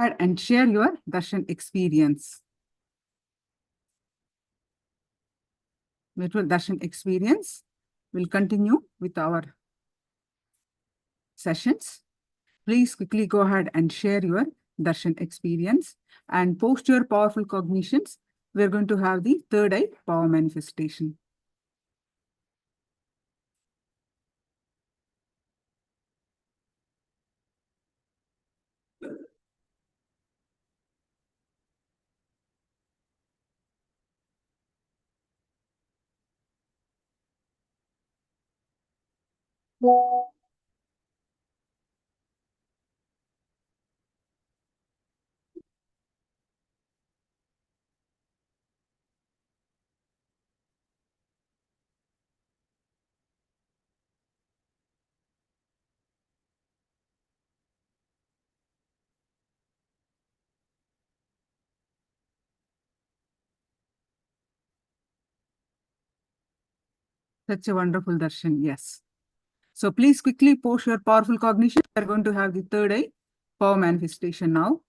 ahead and share your darshan experience. Virtual darshan experience. We'll continue with our sessions. Please quickly go ahead and share your darshan experience and post your powerful cognitions. We're going to have the third eye power manifestation. Such a wonderful darshan, yes. So please quickly post your powerful cognition. We're going to have the third eye power manifestation now.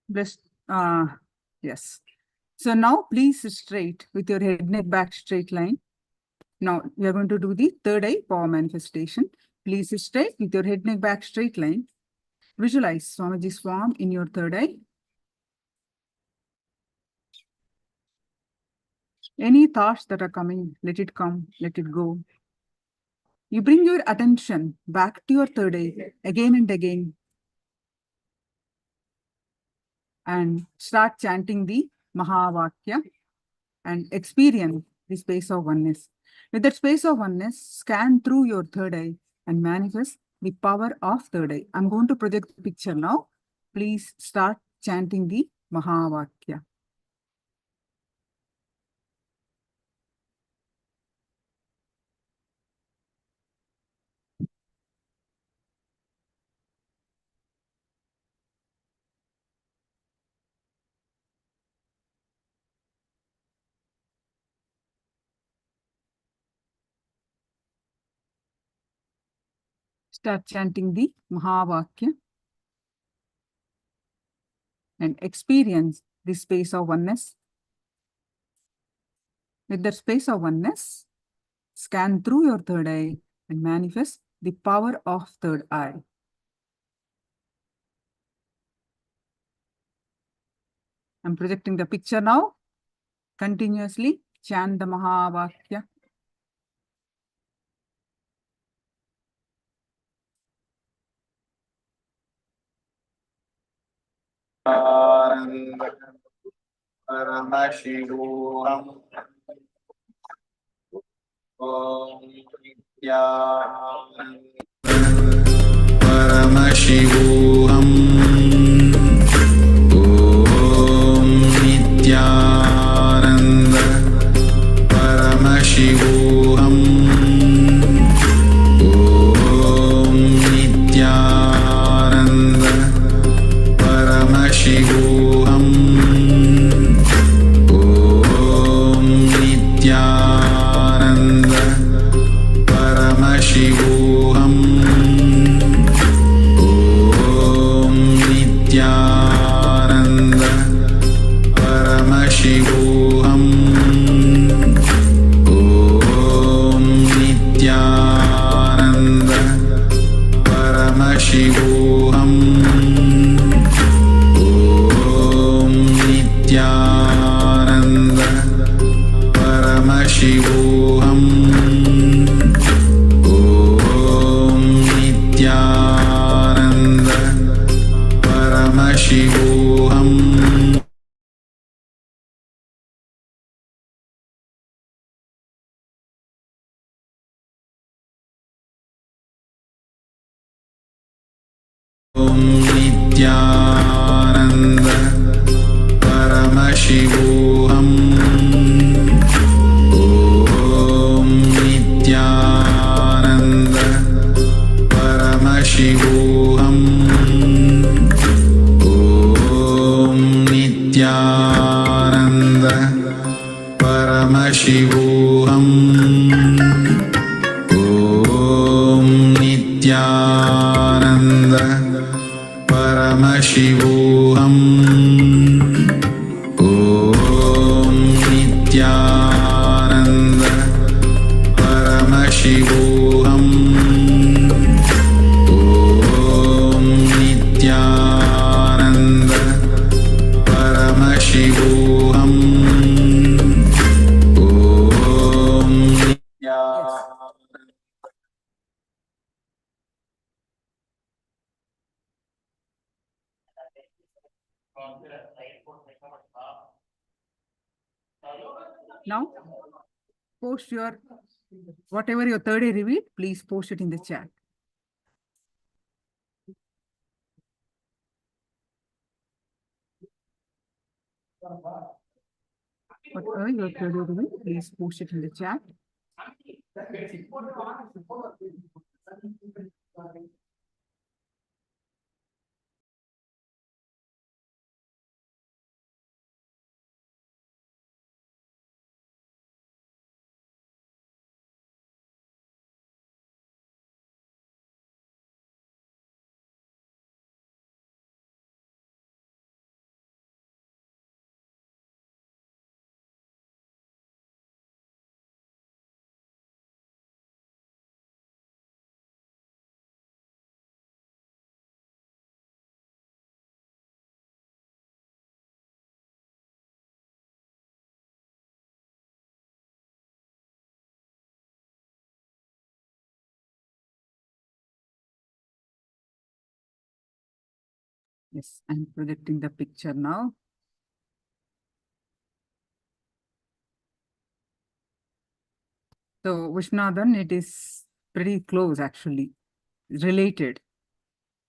Bless, yes. So now please sit straight with your head neck back straight line. Now we are going to do the third eye power manifestation. Please sit straight with your head neck back straight line. Visualize Swamiji's form in your third eye. Any thoughts that are coming, let it come, let it go. You bring your attention back to your third eye again and again and start chanting the Mahavakya and experience the space of oneness. With that space of oneness, scan through your third eye and manifest the power of third eye. I'm going to project the picture now. Please start chanting the Mahavakya. Start chanting the Mahavakya and experience the space of oneness. With that space of oneness, scan through your third eye and manifest the power of third eye. I'm projecting the picture now. Continuously chant the Mahavakya. Paramashivoham. Om Nithyananda. Paramashivoham. Om Nithyananda. Paramashivoham. Om Nithyananda. Paramashivoham. Om Nithyananda. Paramashivoham. Om Nithyananda. Paramashivoham. Om Nithyananda. Paramashivoham. Om Nithyananda. Paramashivoham. Om Nithyananda. Paramashivoham. Om Nithyananda. Paramashivoham. Om Nithyananda. Paramashivoham. Om Nithyananda. Paramashivoham. Om Nithyananda. Paramashivoham. Om Nithyananda. Paramashivoham. Om Nithyananda. Paramashivoham. Om Nithyananda. Now, post your, whatever your third eye revealed, please post it in the chat. Whatever your third eye revealed, please post it in the chat. Yes, I'm projecting the picture now. So Vishnadhan, it is pretty close actually, related.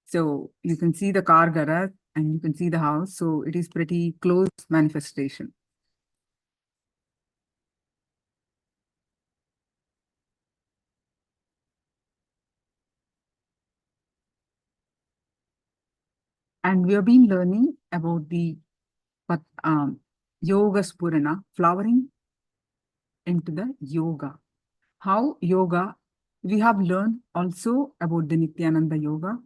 So you can see the car garage and you can see the house. So it is pretty close manifestation. And we have been learning about the Yoga Spurana, flowering into the yoga. How yoga, we have learned also about the Nithyananda Yoga.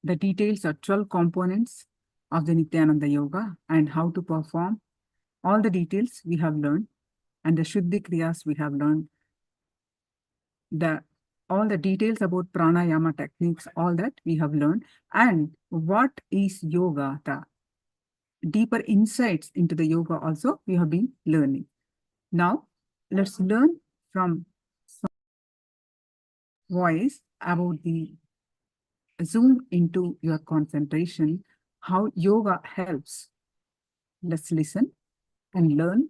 The details are 12 components of the Nithyananda Yoga and how to perform. All the details we have learned, and the Shuddhi Kriyas we have learned. All the details about pranayama techniques, all that we have learned. And what is yoga? deeper insights into the yoga also we have been learning. Now, let's learn from voice about the zoom into your concentration, how yoga helps. Let's listen and learn.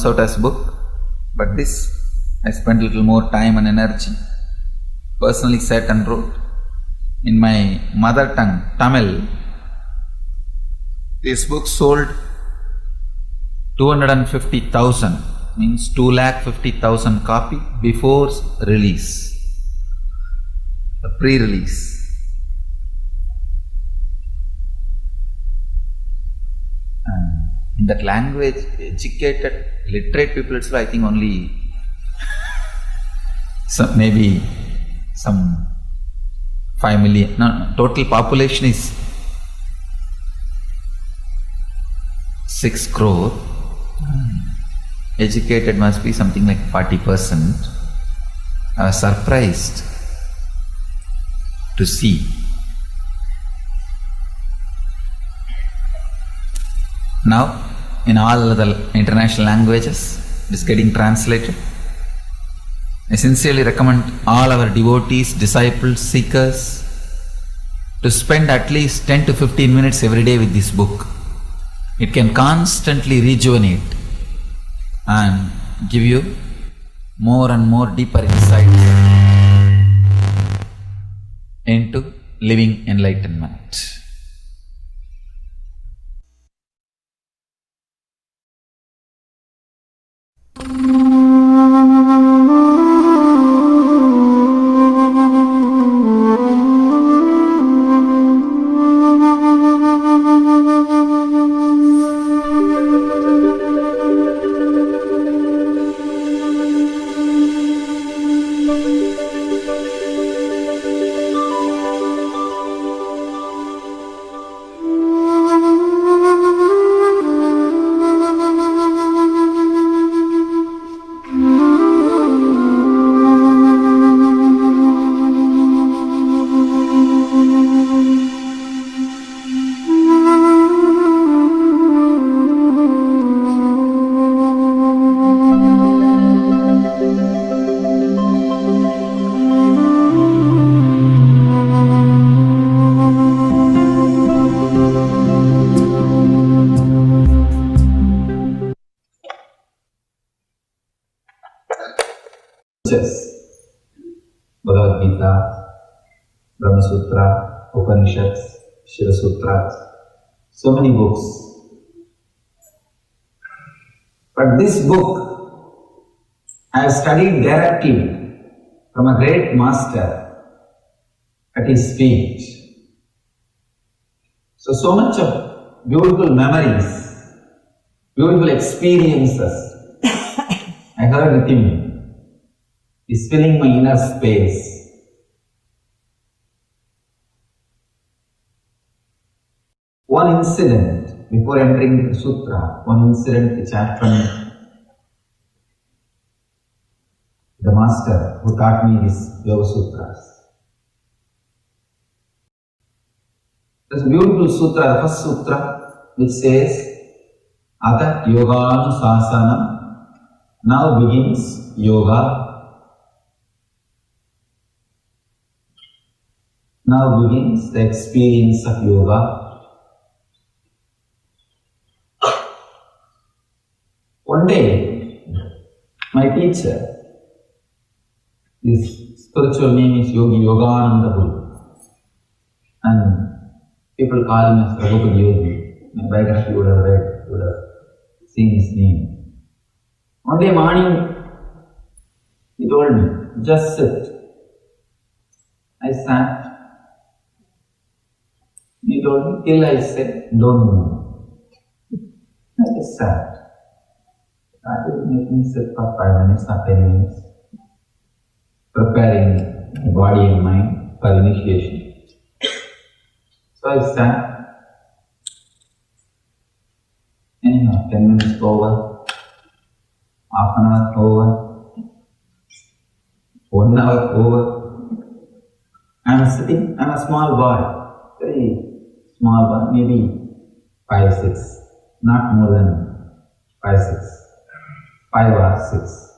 Out as book, but this I spent a little more time and energy. Personally sat and wrote in my mother tongue, Tamil. This book sold 250,000, means 250,000 copy before release, the pre-release. In that language, educated, literate people, it's I think only maybe some 5 million. No, total population is 6 crore. Educated must be something like 40%. I was surprised to see. Now, in all the international languages, it is getting translated. I sincerely recommend all our devotees, disciples, seekers to spend at least 10 to 15 minutes every day with this book. It can constantly rejuvenate and give you more and more deeper insights into living enlightenment. Bhagavad Gita, Brahma Sutra, Upanishads, Shiva Sutras, so many books. But this book I have studied directly from a great master at his feet. So much of beautiful memories, beautiful experiences I heard with him is filling my inner space. One incident before entering the sutra, one incident which happened, the master who taught me these Yoga Sutras. There's a beautiful sutra, the first sutra, which says, Ata Yoganu Sasana, now begins yoga. Now begins the experience of yoga. One day, my teacher, his spiritual name is Yogi Yogananda Guru, and people call him as Prabhupada Yogi. My biography would have read, would have seen his name. One day morning, he told me, just sit. I sat. He told me, till I said, don't move. I just sat. Started making sit for 5 minutes or 10 minutes, preparing my body and mind for initiation. So I sat. Anyhow, 10 minutes over, half an hour over, 1 hour over. I am sitting, I am a small boy, very small boy, maybe 5, 6, not more than 5, 6, 5 or 6.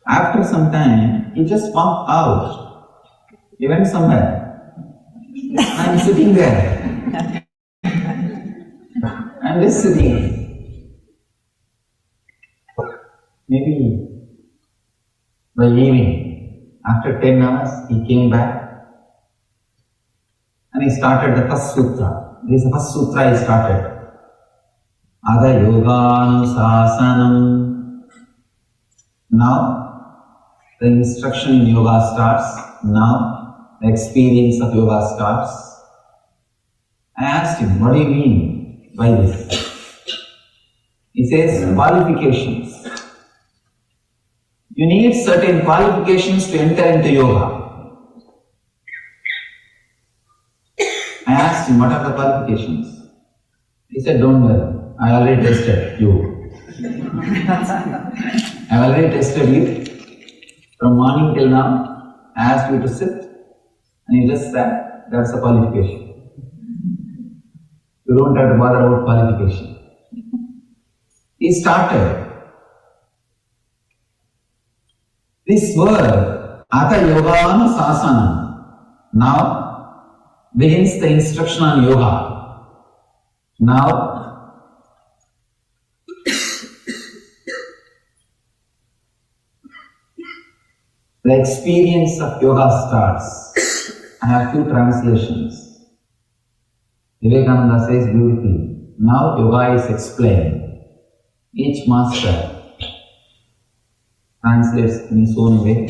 After some time, he just walked out. He went somewhere. I am sitting there. I am just sitting. Maybe by evening, after 10 hours, he came back and he started the first sutra. This is the first sutra he started. Ada yoganusasanam. Now, the instruction in yoga starts. Now, the experience of yoga starts. I asked him, what do you mean by this? He says, qualifications. You need certain qualifications to enter into yoga. I asked him, what are the qualifications? He said, don't worry, I already tested you. I already tested you. From morning till now, I asked you to sit and you just sat. That's a qualification. You don't have to bother about qualification. He started. This word, Ata Yoganu Sasanam, now begins the instruction on yoga. Now, the experience of yoga starts. I have few translations. Vivekananda says beautifully, now yoga is explained. Each master translates in his own way.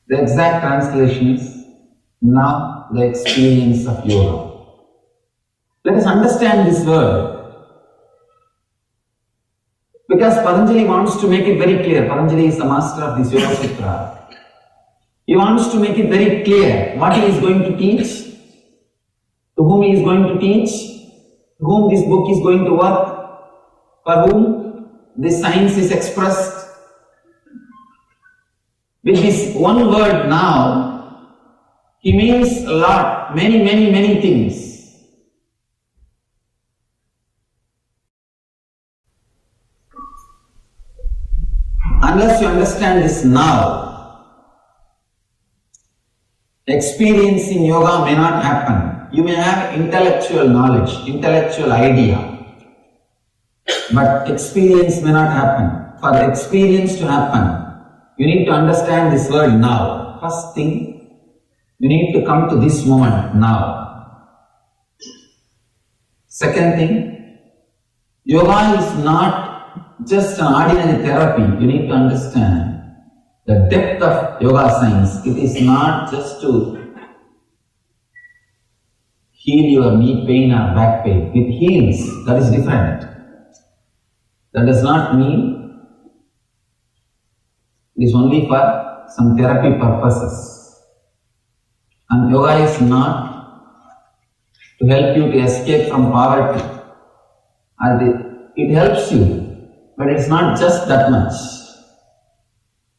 The exact translation is, now the experience of yoga. Let us understand this word. Because Patanjali wants to make it very clear. Patanjali is the master of this Yoga Sutra. He wants to make it very clear what he is going to teach, to whom he is going to teach, to whom this book is going to work, for whom this science is expressed. With this one word now, he means a lot, many things. Unless you understand this now, experience in yoga may not happen. You may have intellectual knowledge, intellectual idea, but experience may not happen. For the experience to happen, you need to understand this word now. First thing, you need to come to this moment now. Second thing, yoga is not just an ordinary therapy. You need to understand the depth of yoga science. It is not just to heal your knee pain or back pain. It heals, that is different. That does not mean it is only for some therapy purposes. And yoga is not to help you to escape from poverty. It helps you. But it's not just that much.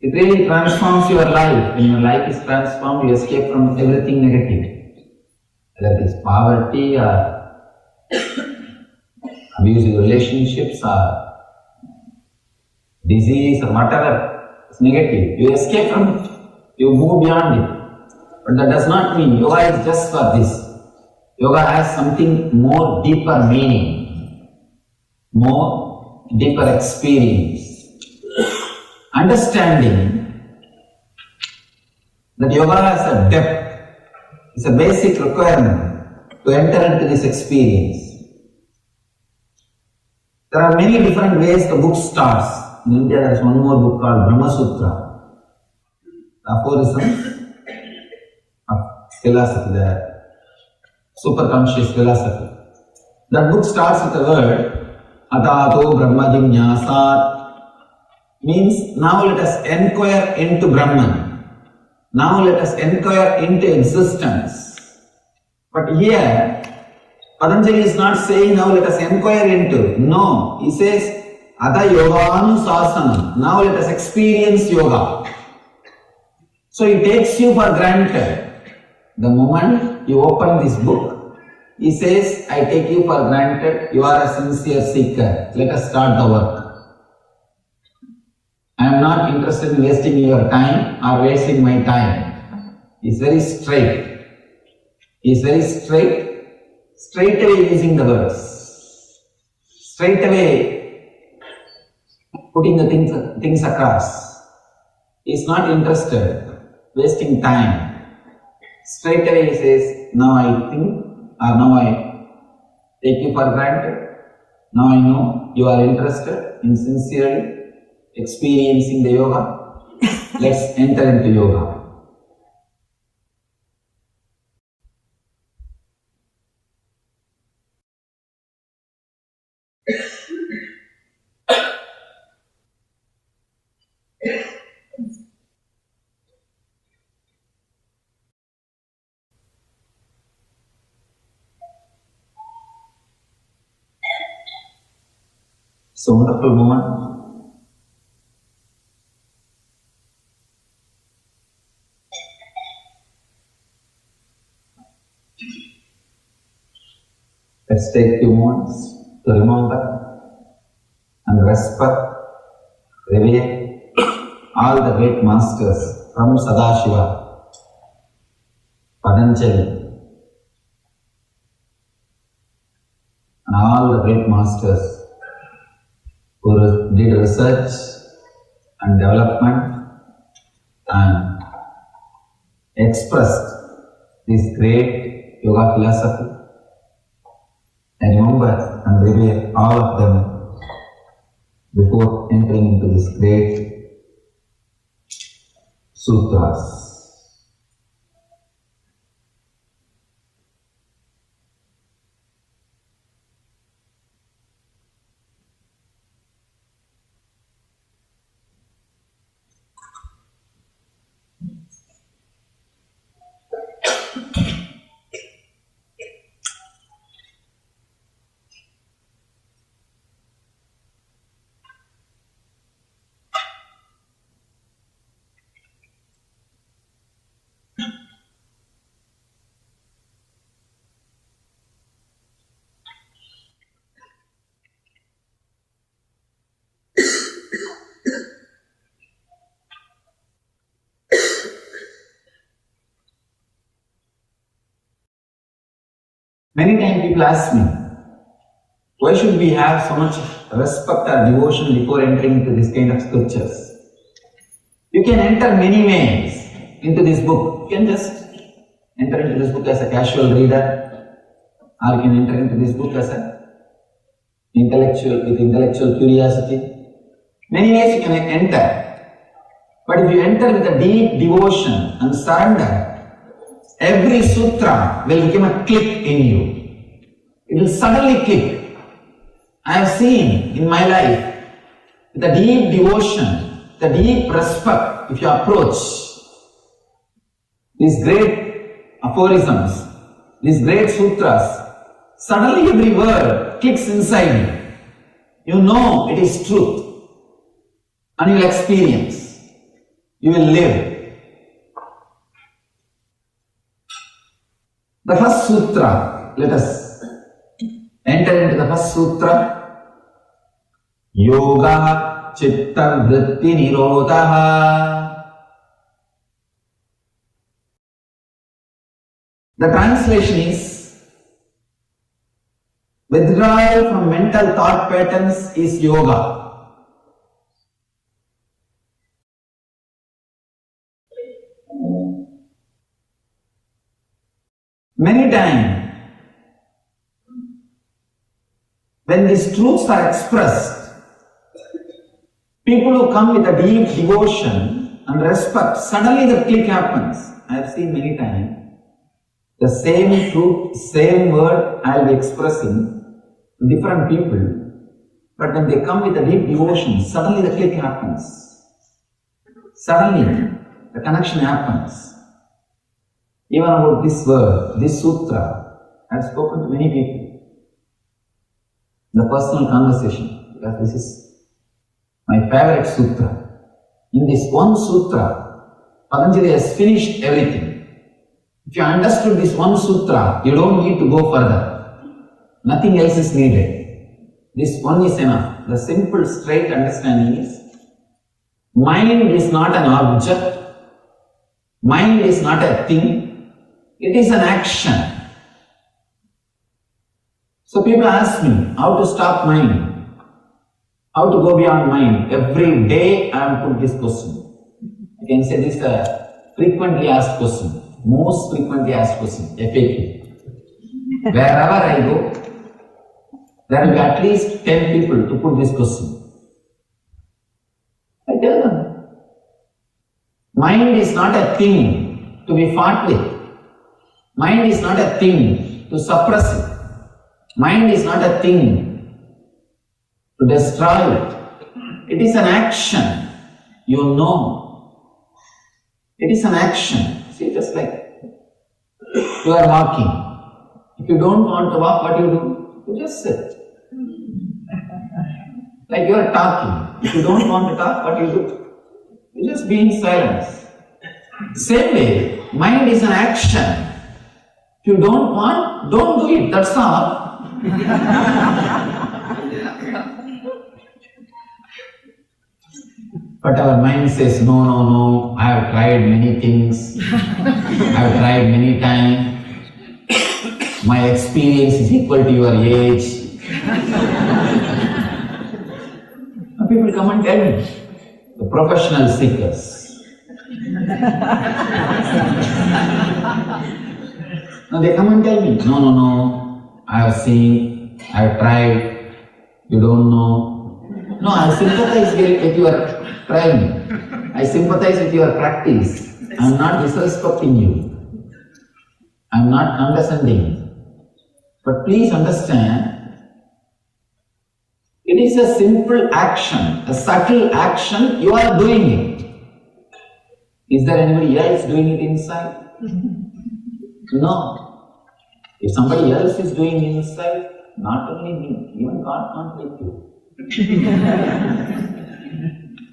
It really transforms your life. When your life is transformed, you escape from everything negative. Whether it is poverty or abusive relationships or disease or whatever is negative. You escape from it. You move beyond it. But that does not mean yoga is just for this. Yoga has something more deeper meaning. More deeper experience, understanding that yoga has a depth, is a basic requirement to enter into this experience. There are many different ways the book starts. In India there is one more book called Brahma Sutra, the aphorisms of philosophy, the superconscious philosophy. That book starts with the word Atato Brahma Jignasat, means now let us inquire into Brahman. Now let us inquire into existence. But here, Patanjali is not saying now let us inquire into. No, he says Ada Yoganusasana. Now let us experience yoga. So he takes you for granted. The moment you open this book, he says, I take you for granted, you are a sincere seeker. Let us start the work. I am not interested in wasting your time or wasting my time. He is very straight. He is very straight away using the words. Straight away putting the things across. He is not interested wasting time. Straight away he says, now I think, or now I take you for granted. Now I know you are interested in sincerely experiencing the yoga. Let's enter into yoga. It's a wonderful moment. Let's take a few moments to remember and respect, revere all the great masters from Sadashiva, Patanjali, and all the great masters who did research and development and expressed this great yoga philosophy. I remember and revere all of them before entering into this great sutras. Many times people ask me, why should we have so much respect or devotion before entering into this kind of scriptures? You can enter many ways into this book. You can just enter into this book as a casual reader, or you can enter into this book as a intellectual curiosity. Many ways you can enter. But if you enter with a deep devotion and surrender, every sutra will become a click in you. It will suddenly click. I have seen in my life, with a deep devotion, the deep respect, if you approach these great aphorisms, these great sutras, suddenly every word clicks inside you. You know it is truth, and you will experience, you will live. The first sutra, let us enter into the first sutra. Yoga Chitta Vritti Nirodhaha. The translation is, withdrawal from mental thought patterns is yoga. Many times, when these truths are expressed, people who come with a deep devotion and respect, suddenly the click happens. I have seen many times, the same truth, same word I will be expressing to different people, but when they come with a deep devotion, suddenly the click happens. Suddenly, the connection happens. Even about this word, this sutra, I have spoken to many people. the personal conversation, because this is my favorite sutra. In this one sutra, Patanjali has finished everything. If you understood this one sutra, you don't need to go further. Nothing else is needed. This one is enough. The simple, straight understanding is, mind is not an object, mind is not a thing, it is an action. So people ask me, how to stop mind? How to go beyond mind? Every day I am put this question. I can say this is a frequently asked question, most frequently asked question, FAQ. Wherever I go, there will be at least 10 people to put this question. I tell them, mind is not a thing to be fought with. Mind is not a thing to suppress it. Mind is not a thing to destroy it. It is an action. You know. It is an action. See, just like you are walking. If you don't want to walk, what do? You just sit. Like you are talking. If you don't want to talk, what do? You just be in silence. Same way, mind is an action. If you don't want, don't do it. That's all. But our mind says, no, no, no, I have tried many things, I have tried many times, my experience is equal to your age. Now people come and tell me, the professional seekers. Now they come and tell me, no, no, no, I have seen, I have tried, you don't know. No, I sympathize with your trying. I sympathize with your practice. I am not disrespecting you. I am not condescending. But please understand, it is a simple action, a subtle action, you are doing it. Is there anybody else doing it inside? No. If somebody else is doing it inside, not only me, even God can't help you.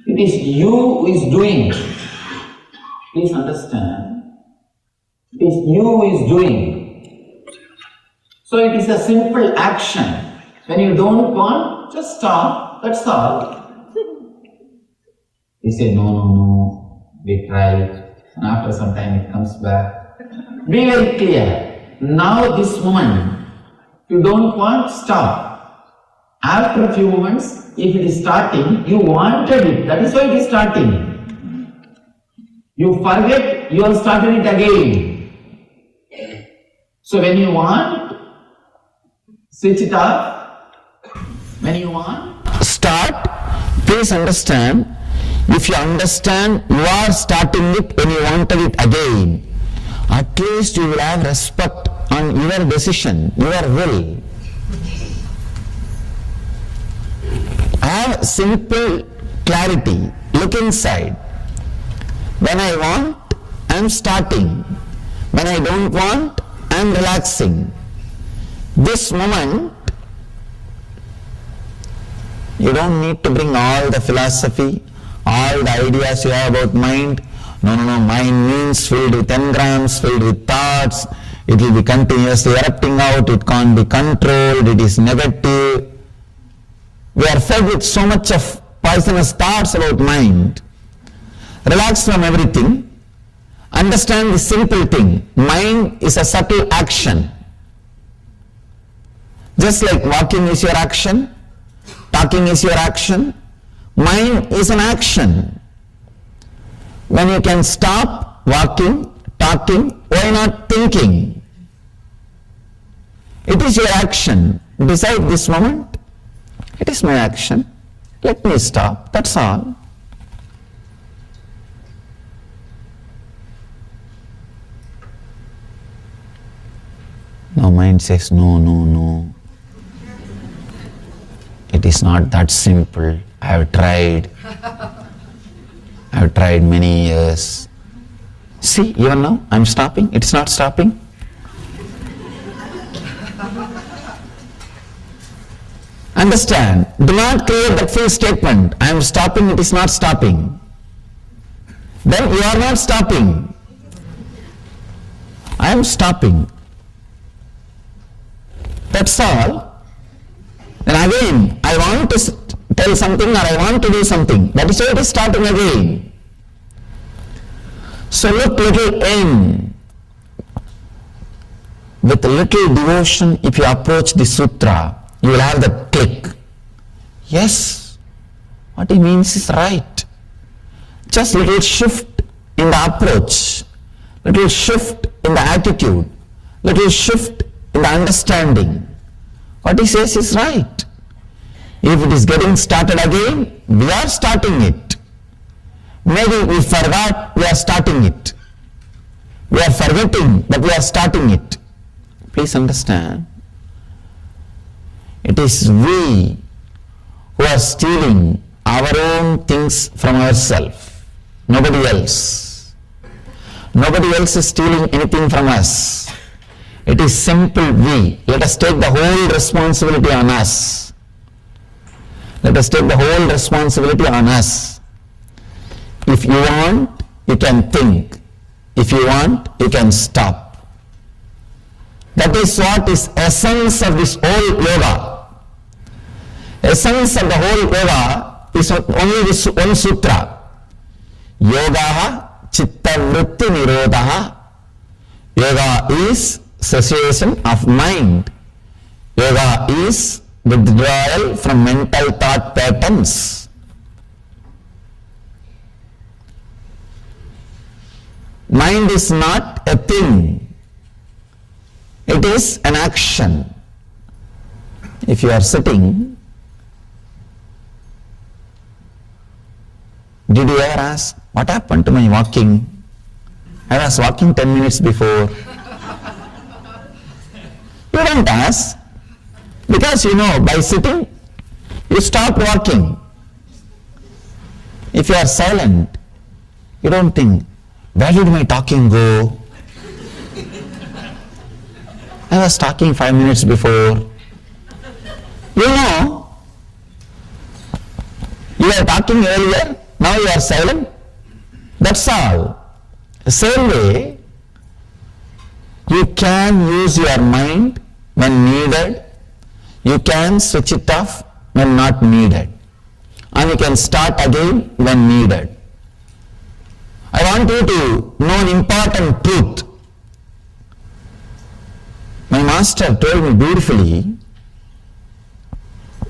It is you who is doing. Please understand. It is you who is doing. So it is a simple action. When you don't want, just stop. That's all. You say, no, no, no. We tried. And after some time it comes back. Be very clear. Now this moment, if you don't want, stop. After a few moments, if it is starting, you wanted it. That is why it is starting. You forget, you have started it again. So when you want, switch it off. When you want, start. Please understand, if you understand you are starting it when you wanted it again, at least you will have respect on your decision, your will. Have simple clarity. Look inside. When I want, I am starting. When I don't want, I am relaxing. This moment, you don't need to bring all the philosophy, all the ideas you have about mind. No, no, no. Mind means filled with engrams, filled with thoughts. It will be continuously erupting out. It can't be controlled. It is negative. We are fed with so much of poisonous thoughts about mind. Relax from everything. Understand the simple thing. Mind is a subtle action. Just like walking is your action, talking is your action, mind is an action. When you can stop walking, talking, why not thinking? It is your action. Decide this moment. It is my action. Let me stop. That's all. Now mind says, no, no, no. It is not that simple. I have tried. I have tried many years. See, even now, I am stopping. It's not stopping. Understand, do not create that full statement, I am stopping, it is not stopping. Then you are not stopping. I am stopping. That's all. Then again, I want to tell something or I want to do something. That is why it is starting again. So look little in. With little devotion, if you approach the sutra, you will have that click. Yes, what he means is right. Just little shift in the approach, little shift in the attitude, little shift in the understanding. What he says is right. If it is getting started again, we are starting it. Maybe we forgot we are starting it. We are forgetting that we are starting it. Please understand. It is we who are stealing our own things from ourselves. Nobody else. Nobody else is stealing anything from us. It is simple we. Let us take the whole responsibility on us. Let us take the whole responsibility on us. If you want, you can think. If you want, you can stop. That is what is essence of this whole yoga. Essence of the whole yoga is only this one sutra. Yoga chitta vritti nirodha. Yoga is cessation of mind. Yoga is withdrawal from mental thought patterns. Mind is not a thing. It is an action. If you are sitting, did you ever ask, what happened to my walking? I was walking 10 minutes before. You don't ask, because you know by sitting, you stop walking. If you are silent, you don't think, where did my talking go? I was talking 5 minutes before. You know, you were talking earlier, now you are silent. That's all. The same way, you can use your mind when needed. You can switch it off when not needed. And you can start again when needed. I want you to know an important truth. My master told me beautifully,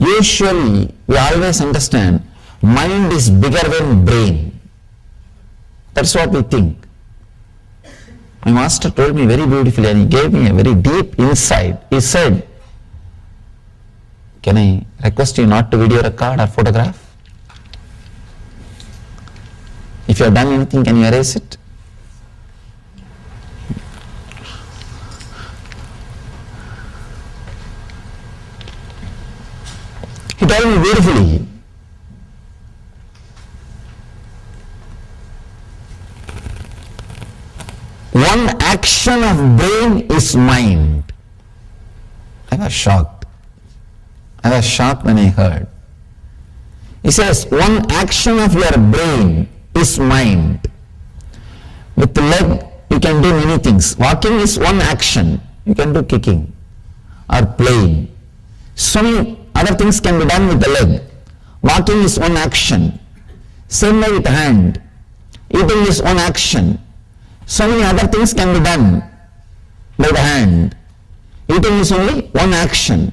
usually we always understand mind is bigger than brain. That's what we think. My master told me very beautifully and he gave me a very deep insight. He said, can I request you not to video record or photograph? If you have done anything, can you erase it? He told me beautifully, one action of brain is mind. I was shocked. I was shocked when I heard. He says, one action of your brain is mind. With the leg, you can do many things. Walking is one action. You can do kicking or playing. So many other things can be done with the leg. Walking is one action. Same way with the hand. Eating is one action. So many other things can be done by the hand. Eating is only one action.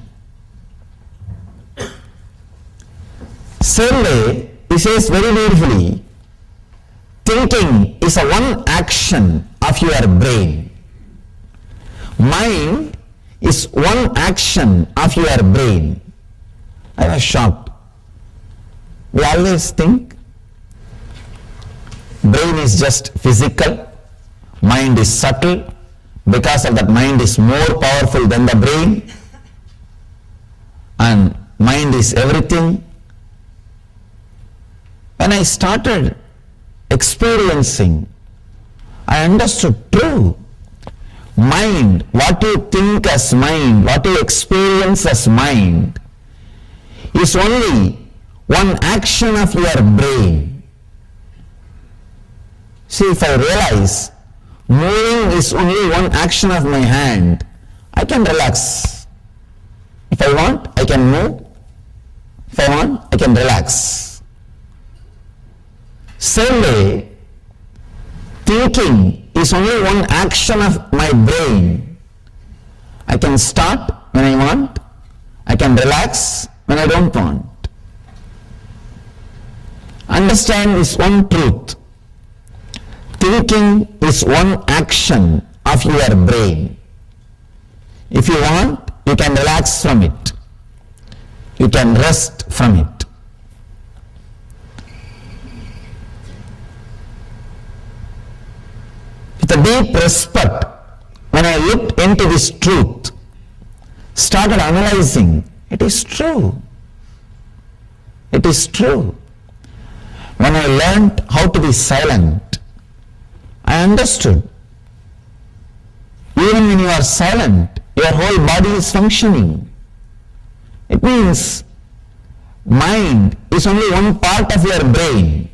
Same way, he says very beautifully, thinking is a one action of your brain. Mind is one action of your brain. I was shocked. We always think brain is just physical, mind is subtle, because of that mind is more powerful than the brain, and mind is everything. When I started experiencing, I understood true. Mind, what you think as mind, what you experience as mind, is only one action of your brain. See, if I realize moving is only one action of my hand, I can relax. If I want, I can move. If I want, I can relax. Same way, thinking is only one action of my brain. I can start when I want. I can relax when I don't want. Understand this one truth. Thinking is one action of your brain. If you want, you can relax from it. You can rest from it. With a deep respect, when I looked into this truth, started analyzing, it is true. It is true. When I learned how to be silent, I understood. Even when you are silent, your whole body is functioning. It means mind is only one part of your brain.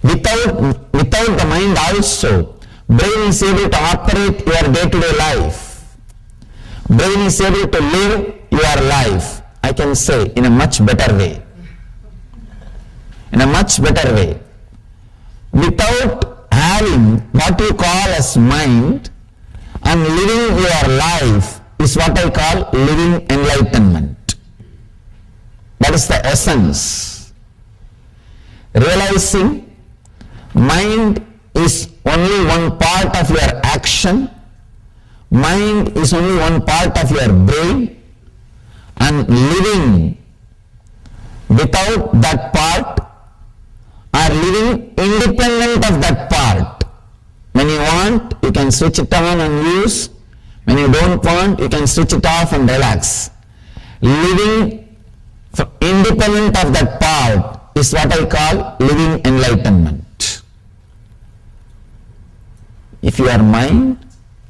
Without the mind also, brain is able to operate your day-to-day life. Brain is able to live your life, I can say, in a much better way. In a much better way. Without having what you call as mind and living your life is what I call living enlightenment. That is the essence. Realizing mind is only one part of your action, mind is only one part of your brain, and living without that part or living independent of that part. When you want, you can switch it on and use. When you don't want, you can switch it off and relax. Living independent of that part is what I call living enlightenment. If your mind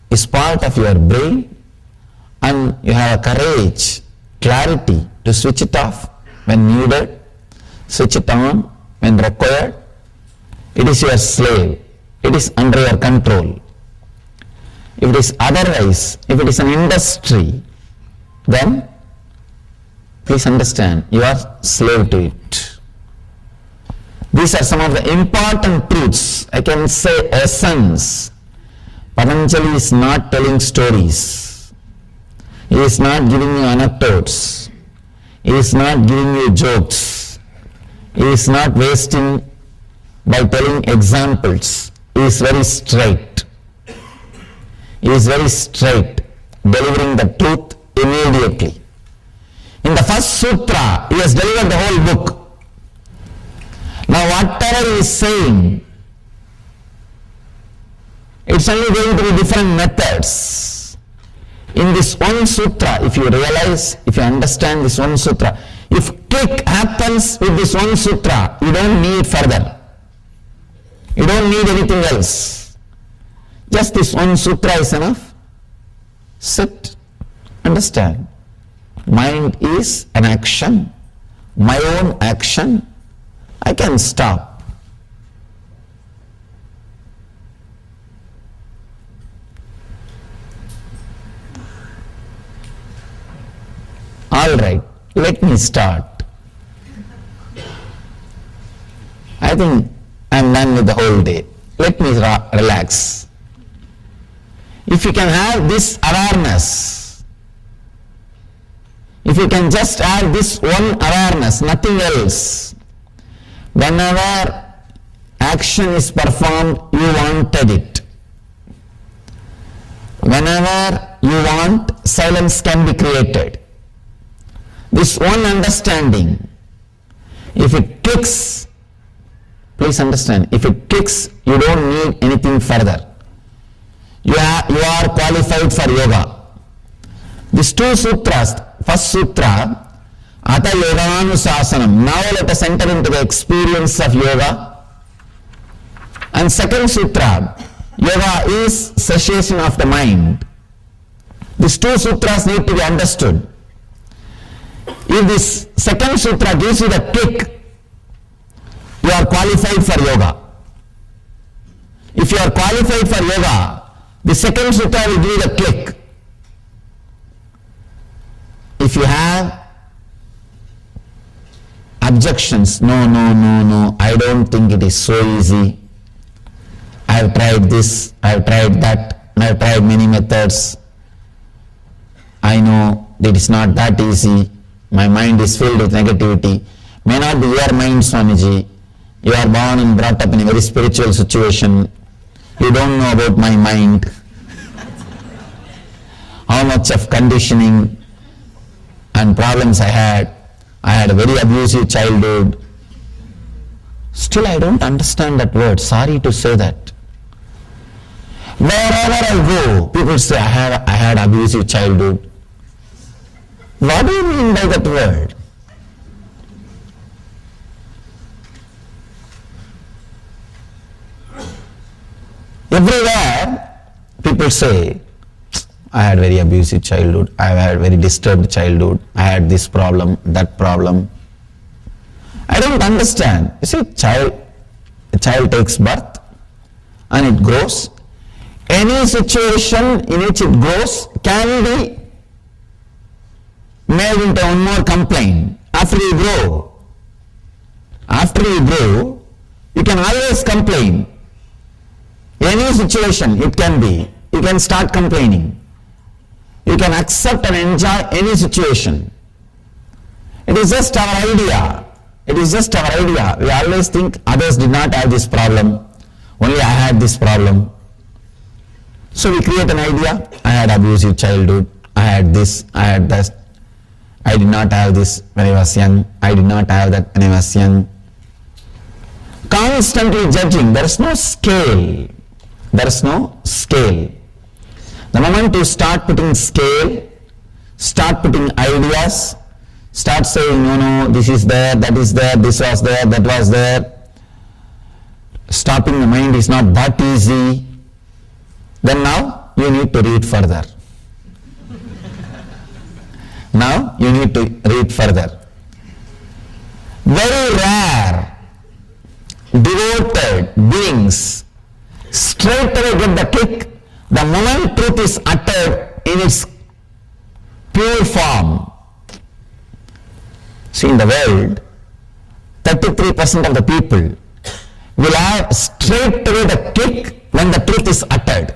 is part of your brain and you have a courage, clarity to switch it off when needed, switch it on when required, it is your slave. It is under your control. If it is otherwise, if it is an industry, then please understand, you are slave to it. These are some of the important truths. I can say essence. Patanjali is not telling stories. He is not giving you anecdotes. He is not giving you jokes. He is not wasting by telling examples. He is very straight. He is very straight, delivering the truth immediately. In the first sutra, he has delivered the whole book. Now whatever he is saying, it's only going to be different methods. In this one sutra, if you realize, if you understand this one sutra, if click happens with this one sutra, you don't need further. You don't need anything else. Just this one sutra is enough. Sit, understand. Mind is an action, my own action. I can stop. All right, let me start. I think I'm done with the whole day. Let me relax. If you can have this awareness, if you can just have this one awareness, nothing else, whenever action is performed, you wanted it. Whenever you want, silence can be created. This one understanding, if it clicks, please understand, if it clicks, you don't need anything further. You are qualified for yoga. These two sutras, first sutra, Ata Yoganusasanam, now let us enter into the experience of yoga. And second sutra, yoga is cessation of the mind. These two sutras need to be understood. If this second sutra gives you the kick, you are qualified for yoga. If you are qualified for yoga, the second sutra will give you the kick. If you have objections, no, I don't think it is so easy. I have tried this, I have tried that, I have tried many methods. I know that it is not that easy. My mind is filled with negativity. May not be your mind, Swamiji. You are born and brought up in a very spiritual situation. You don't know about my mind. How much of conditioning and problems I had. I had a very abusive childhood. Still I don't understand that word. Sorry to say that. Wherever I go, people say I had abusive childhood. What do you mean by that word? Everywhere people say, I had very abusive childhood, I had very disturbed childhood, I had this problem, that problem. I don't understand. You see, a child takes birth and it grows. Any situation in which it grows can be made into one more complaint. After you grow, you can always complain. Any situation it can be, you can start complaining. You can accept and enjoy any situation. It is just our idea. It is just our idea. We always think others did not have this problem. Only I had this problem. So we create an idea. I had abusive childhood. I had this. I had that. I did not have this when I was young. I did not have that when I was young. Constantly judging. There is no scale. There is no scale. The moment you start putting scale, start putting ideas, start saying, no, this is there, that is there, this was there, that was there. Stopping the mind is not that easy. Then now you need to read further. Now you need to read further. Very rare, devoted beings straight away get the kick the moment truth is uttered in its pure form. See, in the world, 33% of the people will have straight away the kick when the truth is uttered.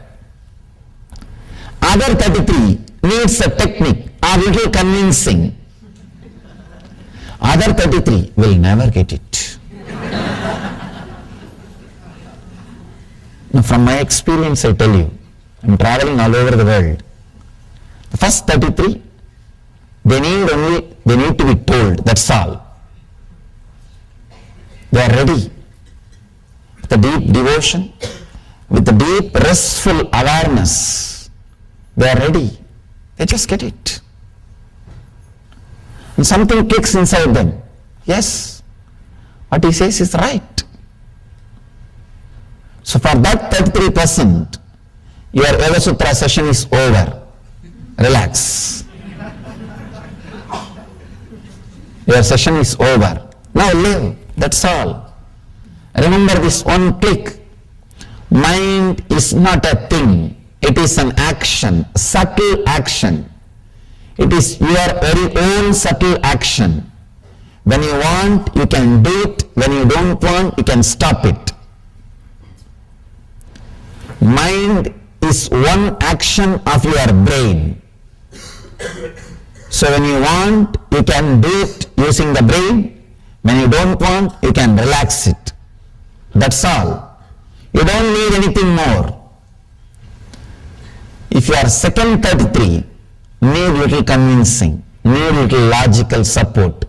Other 33 needs a technique or little convincing. Other 33 will never get it. Now, from my experience, I tell you, I'm traveling all over the world. The first 33, they need to be told, that's all. They are ready. With the deep devotion, with the deep restful awareness, they are ready. They just get it. And something clicks inside them. Yes, what he says is right. So for that 33%, your Yoga Sutra session is over. Relax. Your session is over. Now live. That's all. Remember this one click. Mind is not a thing. It is an action, subtle action. It is your very own subtle action. When you want, you can do it. When you don't want, you can stop it. Mind is one action of your brain. So when you want, you can do it using the brain. When you don't want, you can relax it. That's all. You don't need anything more. If you are second 33, need little convincing, need little logical support,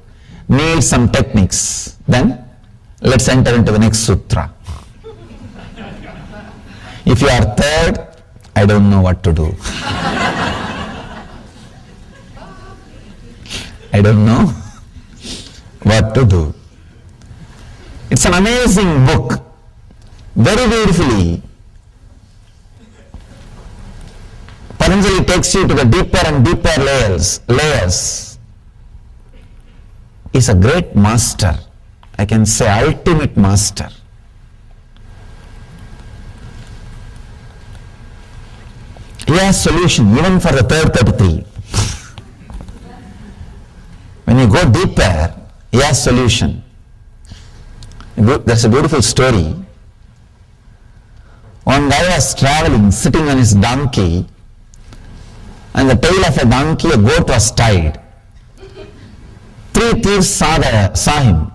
need some techniques, then let's enter into the next sutra. If you are third, I don't know what to do. I don't know what to do. It's an amazing book. Very beautifully, Patanjali takes you to the deeper and deeper layers. is a great master. I can say ultimate master. He has solution even for the third 33. When you go deeper, he has solution. There's a beautiful story. One guy was traveling, sitting on his donkey, and the tail of a donkey, a goat was tied. 3 thieves saw him.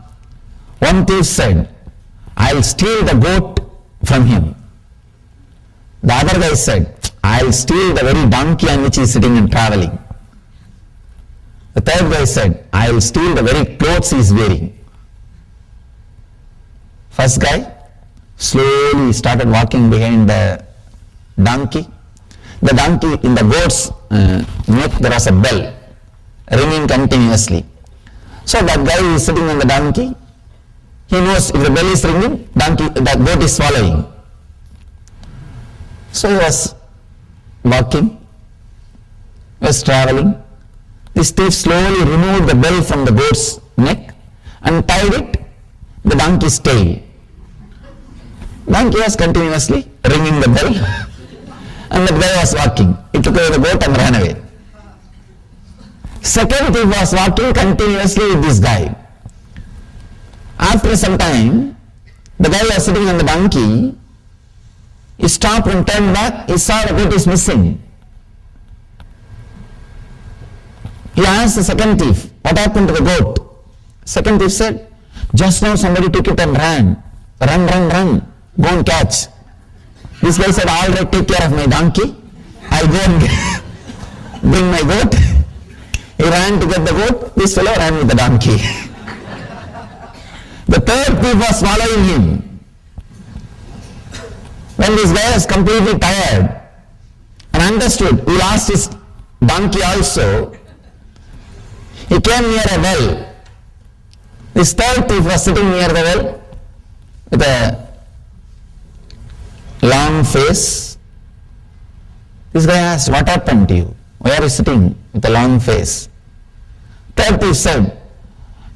One thief said, I'll steal the goat from him. The other guy said, I'll steal the very donkey on which he is sitting and traveling. The third guy said, I'll steal the very clothes he is wearing. First guy slowly started walking behind the donkey. The donkey, in the goat's neck there was a bell ringing continuously. So that guy is sitting on the donkey. He knows if the bell is ringing, the goat is following. So he was walking, he was traveling. This thief slowly removed the bell from the goat's neck and tied it the donkey's tail. Donkey was continuously ringing the bell and the guy was walking. He took away the goat and ran away. Second thief was walking continuously with this guy. After some time, the guy was sitting on the donkey. He stopped and turned back. He saw the goat is missing. He asked the second thief, what happened to the goat? Second thief said, just now somebody took it and ran. Run. Go and catch. This guy said, all right, take care of my donkey. I'll go and bring my goat. He ran to get the goat. This fellow ran with the donkey. The third thief was following him. When this guy was completely tired and understood he lost his donkey also, he came near a well. This third thief was sitting near the well with a long face. This guy asked, what happened to you? Why are you sitting with a long face? Third thief said,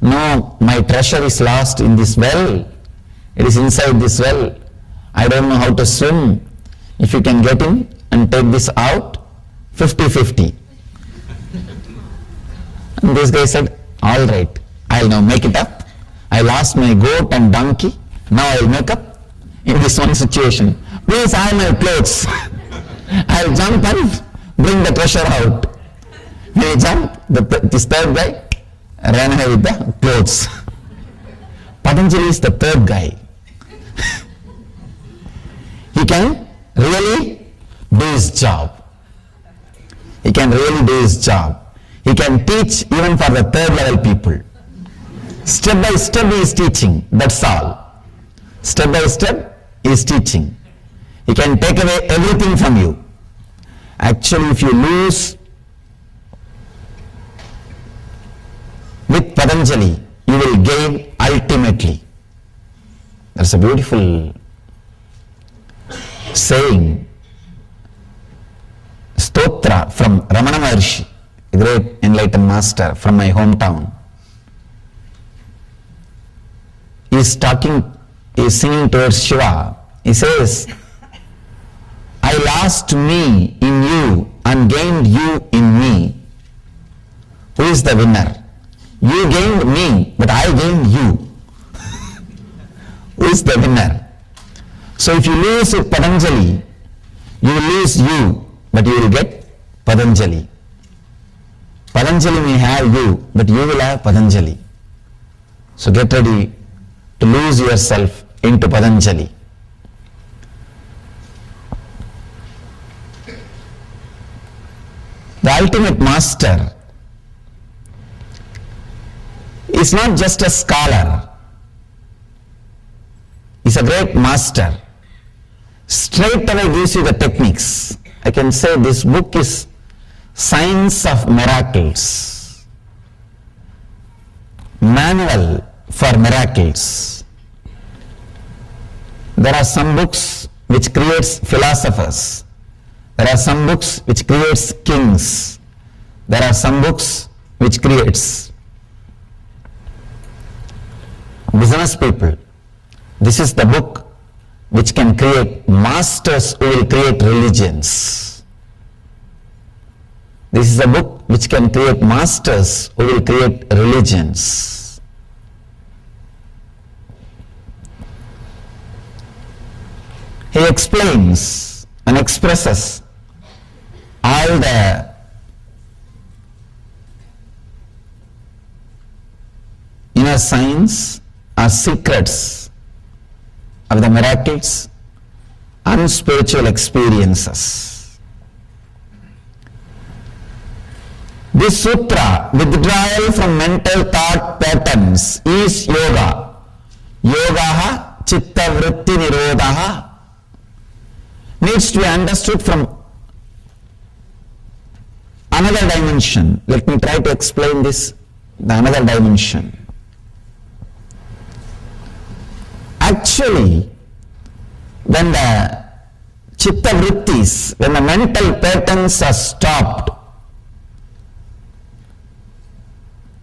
no, my treasure is lost in this well. It is inside this well. I don't know how to swim. If you can get in and take this out, 50-50. And this guy said, all right, I'll now make it up. I lost my goat and donkey. Now I'll make up in this one situation. Please hide my clothes. I'll jump and bring the treasure out. When he jumped, this third guy ran away with the clothes. Patanjali is the third guy. He can really do his job. He can really do his job. He can teach even for the third level people. Step by step he is teaching, that's all. Step by step he is teaching. He can take away everything from you. Actually, if you lose with Patanjali, you will gain ultimately. That's a beautiful saying, stotra from Ramana Maharshi, a great enlightened master from my hometown. He is singing towards Shiva. He says, I lost me in you and gained you in me. Who is the winner? You gained me, but I gained you. Who is the winner? So if you lose with Patanjali, you will lose you, but you will get Patanjali. Patanjali may have you, but you will have Patanjali. So get ready to lose yourself into Patanjali. The ultimate master is not just a scholar. He's a great master. Straight away gives you the techniques. I can say this book is Science of Miracles. Manual for miracles. There are some books which creates philosophers. There are some books which creates kings. There are some books which creates business people, this is the book which can create masters who will create religions. This is a book which can create masters who will create religions. He explains and expresses all the inner signs or secrets of the miracles and spiritual experiences. This sutra, withdrawal from mental thought patterns, is yoga. Yogaha chitta vritti nirodhaha, needs to be understood from another dimension. Let me try to explain this, the another dimension. Actually, when the chitta vrittis, when the mental patterns are stopped,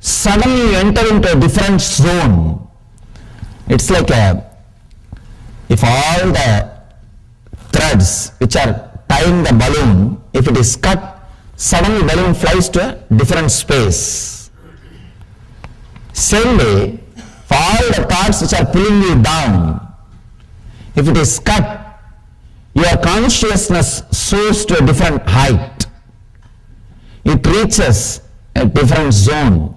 suddenly you enter into a different zone. It's like if all the threads which are tying the balloon, if it is cut, suddenly balloon flies to a different space. Same way, for all the thoughts which are pulling you down, if it is cut, your consciousness soars to a different height. It reaches a different zone.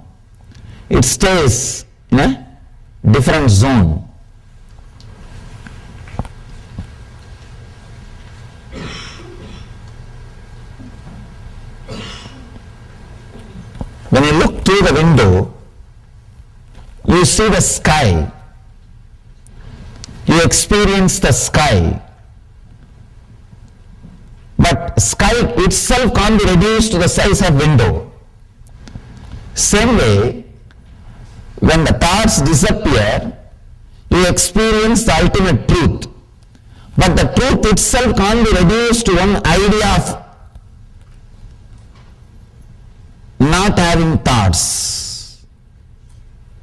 It stays in a different zone. When you look through the window, you see the sky. You experience the sky. But sky itself can't be reduced to the size of window. Same way, when the thoughts disappear, you experience the ultimate truth. But the truth itself can't be reduced to one idea of not having thoughts.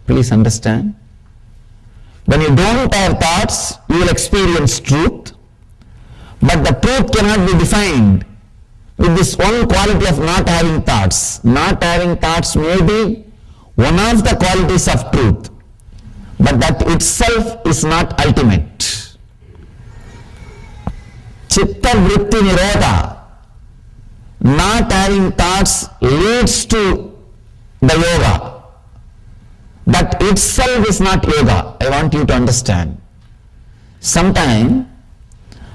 Please understand. When you don't have thoughts, you will experience truth. But the truth cannot be defined with this one quality of not having thoughts. Not having thoughts may be one of the qualities of truth, but that itself is not ultimate. Chitta vritti nirodha, not having thoughts, leads to the yoga. That itself is not yoga. I want you to understand. Sometimes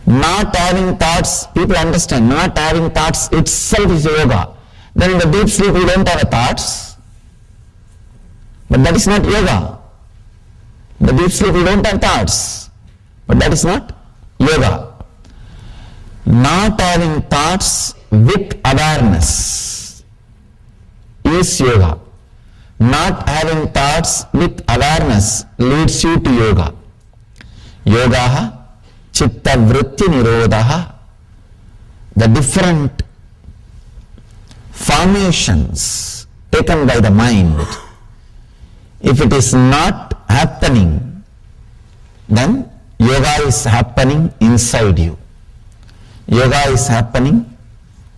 not having thoughts, people understand, not having thoughts itself is yoga. Then in the deep sleep we don't have thoughts. But that is not yoga. In the deep sleep we don't have thoughts. But that is not yoga. Not having thoughts with awareness is yoga. Not having thoughts with awareness leads you to yoga. Yogaha chitta vritti nirodhaha. The different formations taken by the mind, if it is not happening, then yoga is happening inside you. Yoga is happening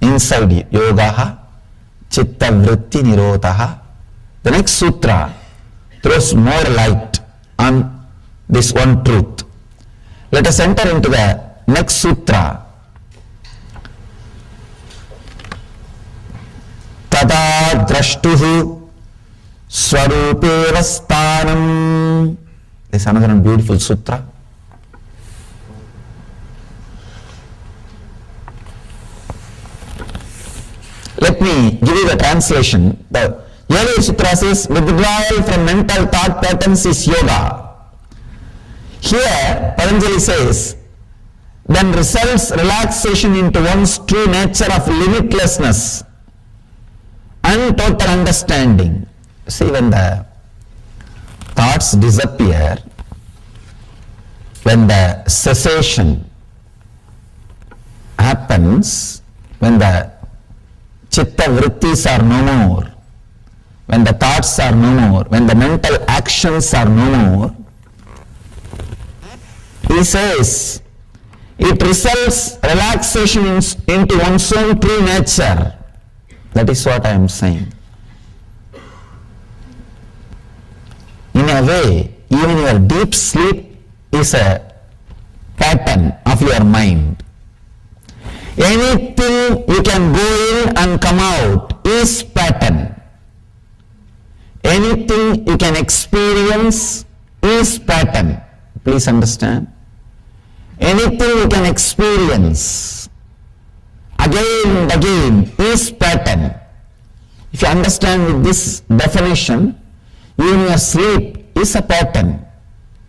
inside you. Yogaha chitta vritti nirodhaha. The next sutra throws more light on this one truth. Let us enter into the next sutra. Tada drashtuhu swarupeva sthanam. This is another beautiful sutra. Let me give you the translation. The earlier sutra says, withdrawal from mental thought patterns is yoga. Here, Patanjali says, then results relaxation into one's true nature of limitlessness and total understanding. See, when the thoughts disappear, when the cessation happens, when the chitta vrittis are no more, when the thoughts are no more, when the mental actions are no more, he says, it results relaxation into one's own true nature. That is what I am saying. In a way, even your deep sleep is a pattern of your mind. Anything you can go in and come out is pattern. Anything you can experience is pattern. Please understand. Anything you can experience again and again is pattern. If you understand with this definition, even your sleep is a pattern.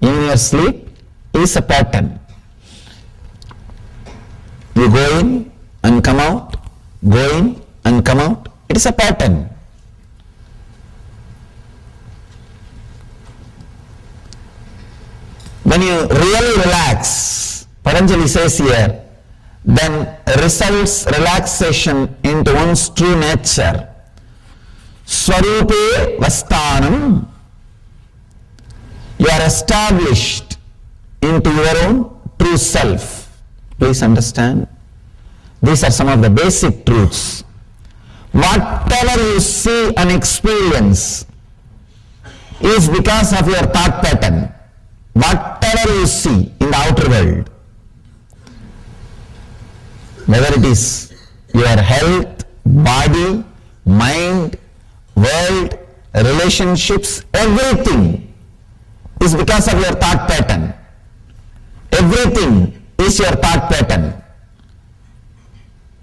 Even your sleep is a pattern. You go in and come out, go in and come out. It is a pattern. When you really relax, Patanjali says here, then results relaxation into one's true nature. Swarupe Vastanam. You are established into your own true self. Please understand. These are some of the basic truths. Whatever you see and experience is because of your thought pattern. Whatever you see in the outer world, whether it is your health, body, mind, world, relationships, everything is because of your thought pattern. Everything is your thought pattern.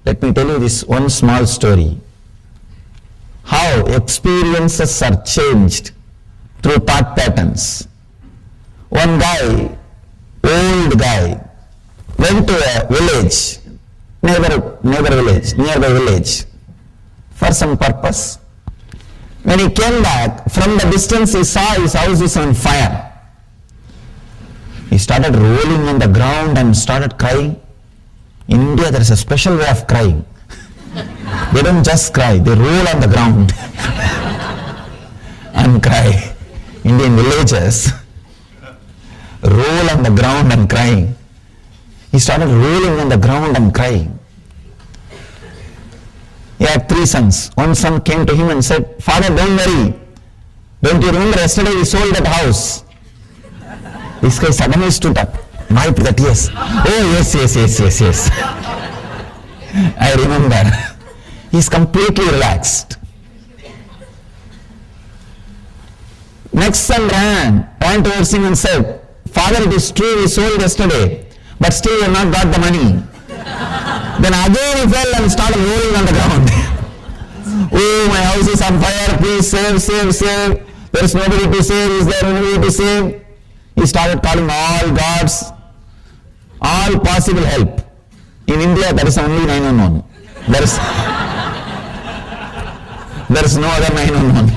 Let me tell you this one small story. How experiences are changed through thought patterns. One guy, old guy, went to a village, nearby village, for some purpose. When he came back, from the distance he saw his house is on fire. He started rolling on the ground and started crying. In India there is a special way of crying. They don't just cry, they roll on the ground and cry. Indian villages roll on the ground and crying. He started rolling on the ground and crying. He had 3 sons. One son came to him and said, "Father, don't worry. Don't you remember yesterday we sold that house?" This guy suddenly stood up, wiped the tears. "Oh, yes. I remember." He's completely relaxed. Next son ran towards him and said, "Father, it is true we sold yesterday, but still you have not got the money." Then again he fell and started rolling on the ground. "Oh, my house is on fire, please save. There is nobody to save, is there nobody to save?" He started calling all gods, all possible help. In India there is only 911. There is no other 911.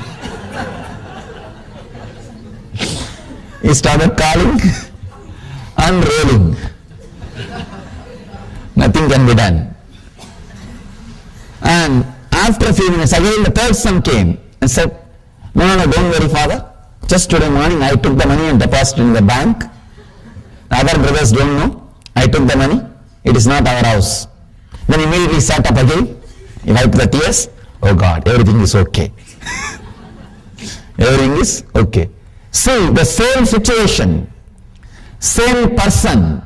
He started calling and rolling. Nothing can be done. And after a few minutes, again the 3rd son came and said, No, don't worry, father. Just today morning I took the money and deposited in the bank. The other brothers don't know. I took the money. It is not our house. Then immediately sat up again. He wiped the tears. Oh God, everything is okay. Everything is okay. See, the same situation, same person.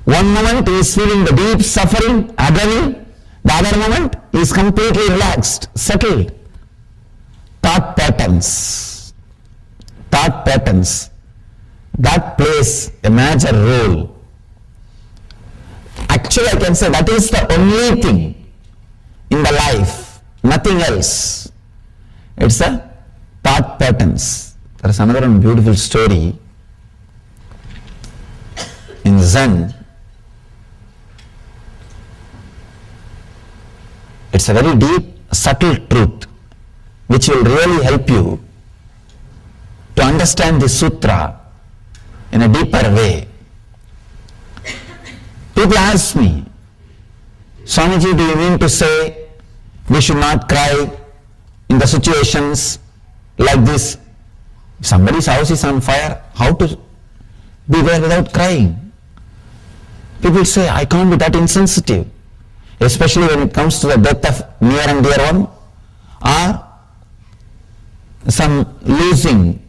One moment he is feeling the deep suffering, agony. The other moment he is completely relaxed, settled. Thought patterns. That plays a major role. Actually, I can say that is the only thing in the life, nothing else. It's a thought patterns. There is another one beautiful story in Zen. It's a very deep, subtle truth which will really help you to understand the sutra in a deeper way. People ask me, Swamiji, do you mean to say we should not cry in the situations like this? If somebody's house is on fire, how to be there without crying. People say, I can't be that insensitive, especially when it comes to the death of near and dear one, or some losing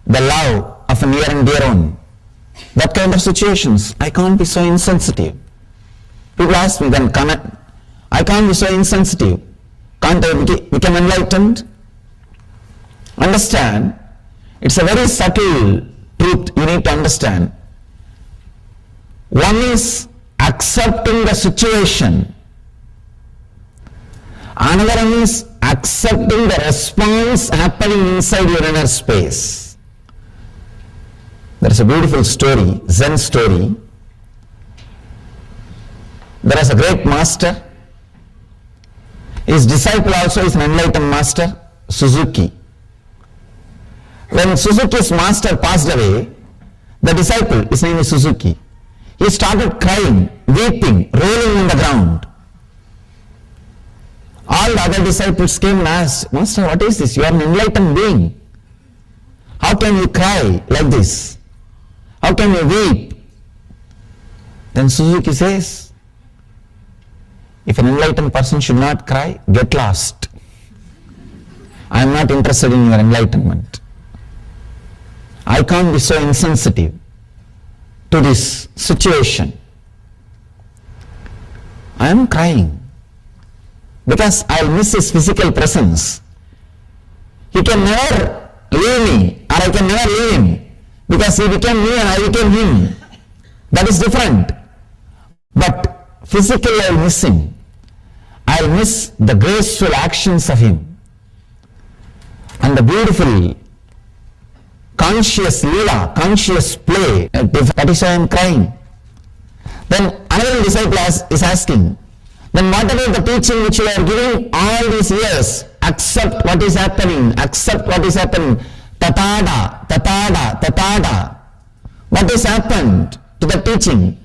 the love of a near and dear one. That kind of situations, I can't be so insensitive. People ask me, then I can't be so insensitive. Can't I become enlightened? Understand, it's a very subtle truth you need to understand. One is accepting the situation. Another one is accepting the response happening inside your inner space. There is a beautiful story, Zen story. There is a great master. His disciple also is an enlightened master, Suzuki. When Suzuki's master passed away, the disciple, his name is Suzuki, he started crying, weeping, rolling on the ground. All the other disciples came and asked, Master, what is this? You are an enlightened being. How can you cry like this? How can you weep? Then Suzuki says, if an enlightened person should not cry, get lost. I am not interested in your enlightenment. I can't be so insensitive to this situation. I am crying because I'll miss his physical presence. He can never leave me, or I can never leave him, because he became me and I became him. That is different. But physically I'll miss him. I'll miss the graceful actions of him and the beautiful conscious lila, conscious play. That is why I am crying. Then another disciple is asking, then what about the teaching which you are giving all these years? Accept what is happening, accept what is happening. Tatada, tatada, tatada. What has happened to the teaching?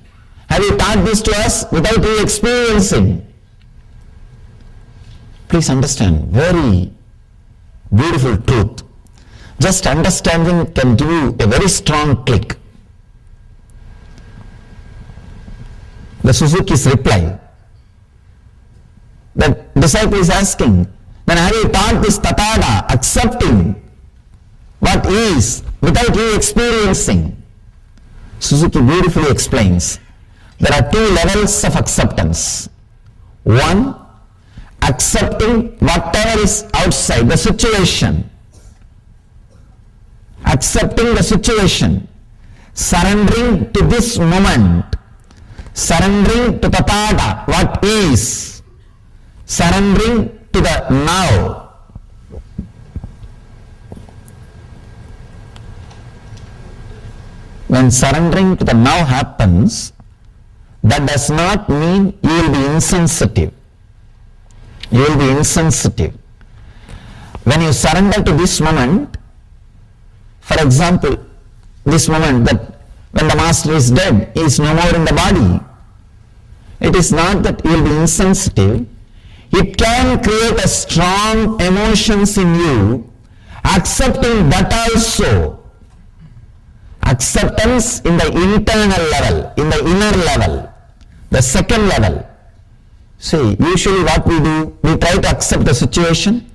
Have you taught this to us without you experiencing? Please understand, very beautiful truth. Just understanding can give you a very strong click. The Suzuki's reply. The disciple is asking, then have you taught this tatada, accepting what is without you experiencing? Suzuki beautifully explains, there are two levels of acceptance. One, accepting whatever is outside the situation. Accepting the situation, surrendering to this moment, surrendering to tathata, what is, surrendering to the now. When surrendering to the now happens, that does not mean you will be insensitive. You will be insensitive. When you surrender to this moment, for example, this moment that when the master is dead, he is no more in the body. It is not that you will be insensitive. It can create a strong emotions in you, accepting that also. Acceptance in the internal level, in the inner level, the second level. See, usually what we do, we try to accept the situation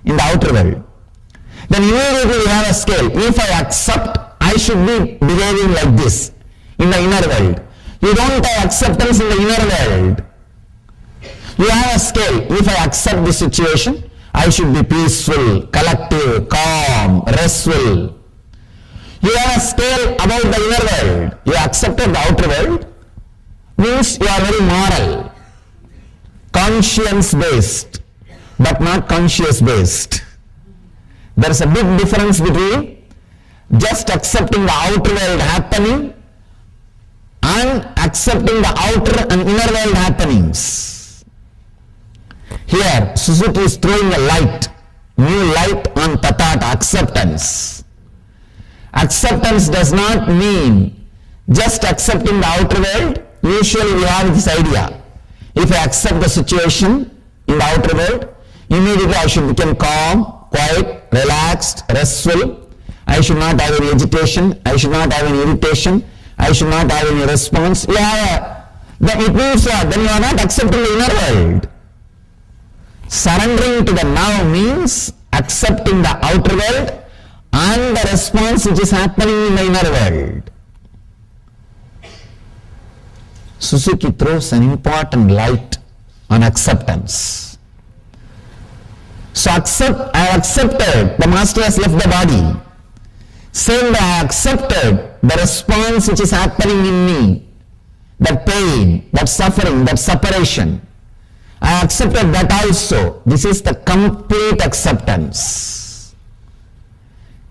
in the outer world. Then immediately we have a scale. If I accept, I should be behaving like this in the inner world. You don't have acceptance in the inner world. You have a scale. If I accept the situation, I should be peaceful, collective, calm, restful. You have a scale about the inner world. You accepted the outer world, means you are very moral, conscience based, but not conscious based. There is a big difference between just accepting the outer world happening and accepting the outer and inner world happenings. Here, Suzuki is throwing a light, new light on tathata, acceptance. Acceptance does not mean just accepting the outer world. Usually we have this idea. If I accept the situation in the outer world, immediately I should become calm, quiet, relaxed, restful, I should not have any agitation, I should not have any irritation, I should not have any response. Yeah, then it means what? Then you are not accepting the inner world. Surrendering to the now means accepting the outer world and the response which is happening in the inner world. Suzuki throws an important light on acceptance. So I have accepted, the master has left the body. Saying that I accepted the response which is happening in me, that pain, that suffering, that separation. I accepted that also. This is the complete acceptance.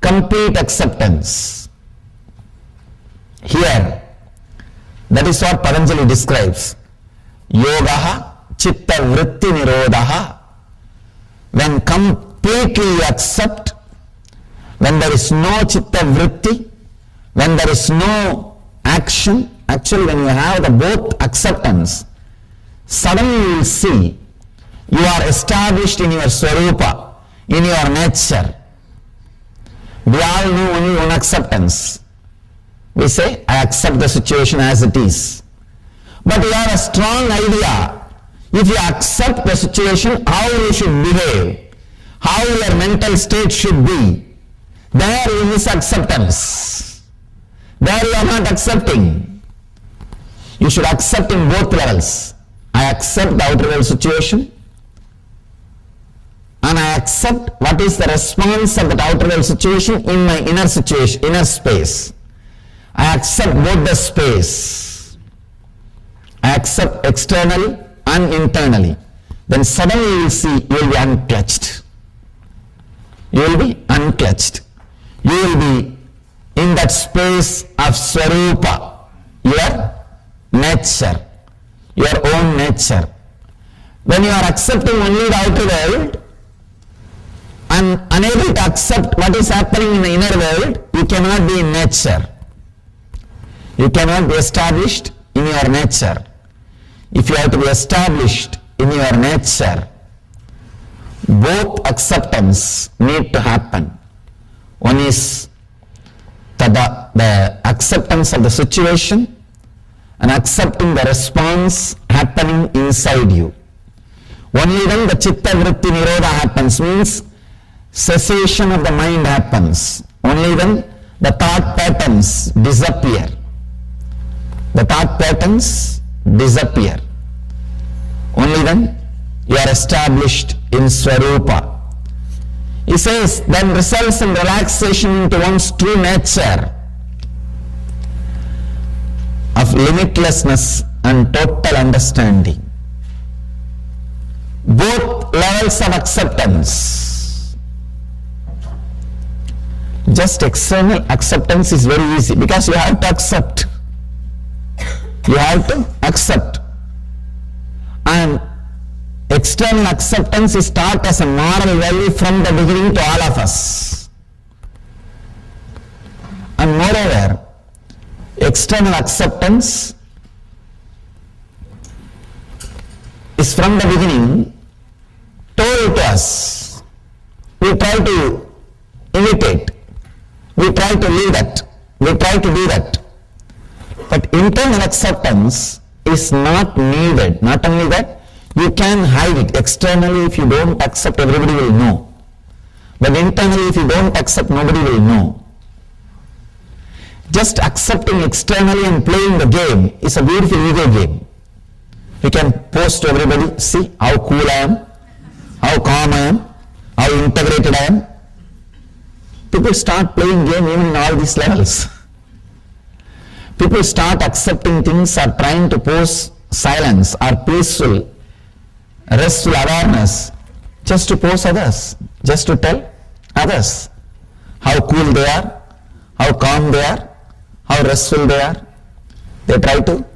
Complete acceptance. Here, that is what Patanjali describes. Yogaha chitta vritti nirodhaha. When completely you accept, when there is no chitta vritti, when there is no action, actually when you have the both acceptance, suddenly you will see you are established in your swarupa, in your nature. We all know only one acceptance. We say, I accept the situation as it is. But you have a strong idea. If you accept the situation, how you should behave, how your mental state should be, there is acceptance. There you are not accepting. You should accept in both levels. I accept the outer world situation and I accept what is the response of the outer world situation in my inner situation, inner space. I accept both the space. I accept externally and internally. Then suddenly you will see you will be unclutched. You will be unclutched. You will be in that space of Swarupa, your nature, your own nature. When you are accepting only the outer world and unable to accept what is happening in the inner world, you cannot be in nature. You cannot be established in your nature. If you have to be established in your nature, both acceptance need to happen. One is the acceptance of the situation and accepting the response happening inside you. Only then the chitta vritti nirodha happens, means cessation of the mind happens. Only then the thought patterns disappear. The thought patterns disappear. Only then you are established in Swarupa. He says, then results in relaxation into one's true nature of limitlessness and total understanding. Both levels of acceptance. Just external acceptance is very easy because you have to accept. You have to accept. And external acceptance is taught as a moral value from the beginning to all of us. And moreover, external acceptance is from the beginning told to us. We try to imitate. We try to live that. We try to do that. But internal acceptance is not needed. Not only that, you can hide it. Externally, if you don't accept, everybody will know. But internally, if you don't accept, nobody will know. Just accepting externally and playing the game is a beautiful ego game. You can post to everybody, see how cool I am, how calm I am, how integrated I am. People start playing game even in all these levels. People start accepting things or trying to pose silence or peaceful, restful awareness just to pose others, just to tell others how cool they are, how calm they are, how restful they are. They try to